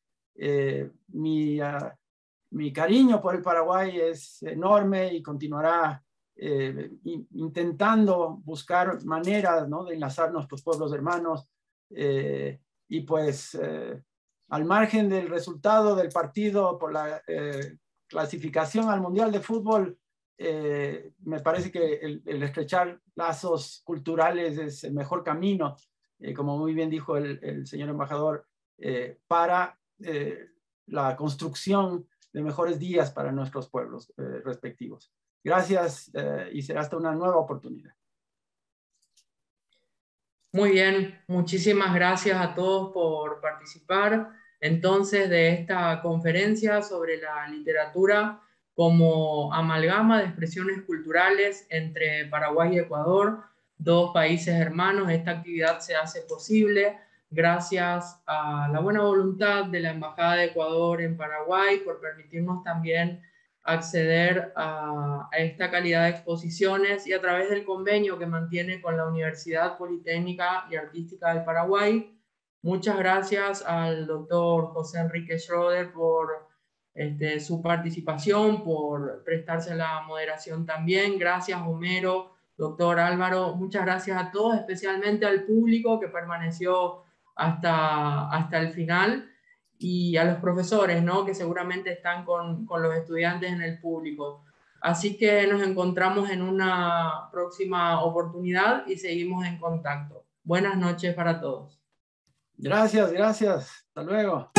Mi cariño por el Paraguay es enorme y continuará intentando buscar maneras, ¿no?, de enlazar nuestros pueblos hermanos. Y pues al margen del resultado del partido por la clasificación al Mundial de Fútbol, me parece que el estrechar lazos culturales es el mejor camino, como muy bien dijo el señor embajador, para la construcción de mejores días para nuestros pueblos respectivos. Gracias y será hasta una nueva oportunidad. Muy bien, muchísimas gracias a todos por participar entonces de esta conferencia sobre la literatura como amalgama de expresiones culturales entre Paraguay y Ecuador, dos países hermanos. Esta actividad se hace posible gracias a la buena voluntad de la Embajada de Ecuador en Paraguay por permitirnos también acceder a esta calidad de exposiciones, y a través del convenio que mantiene con la Universidad Politécnica y Artística del Paraguay. Muchas gracias al doctor José Enrique Schroeder por su participación, por prestarse a la moderación también. Gracias, Homero, doctor Álvaro. Muchas gracias a todos, especialmente al público que permaneció hasta el final, y a los profesores, ¿no?, que seguramente están con los estudiantes en el público. Así que nos encontramos en una próxima oportunidad y seguimos en contacto. Buenas noches para todos. Gracias, gracias. Hasta luego.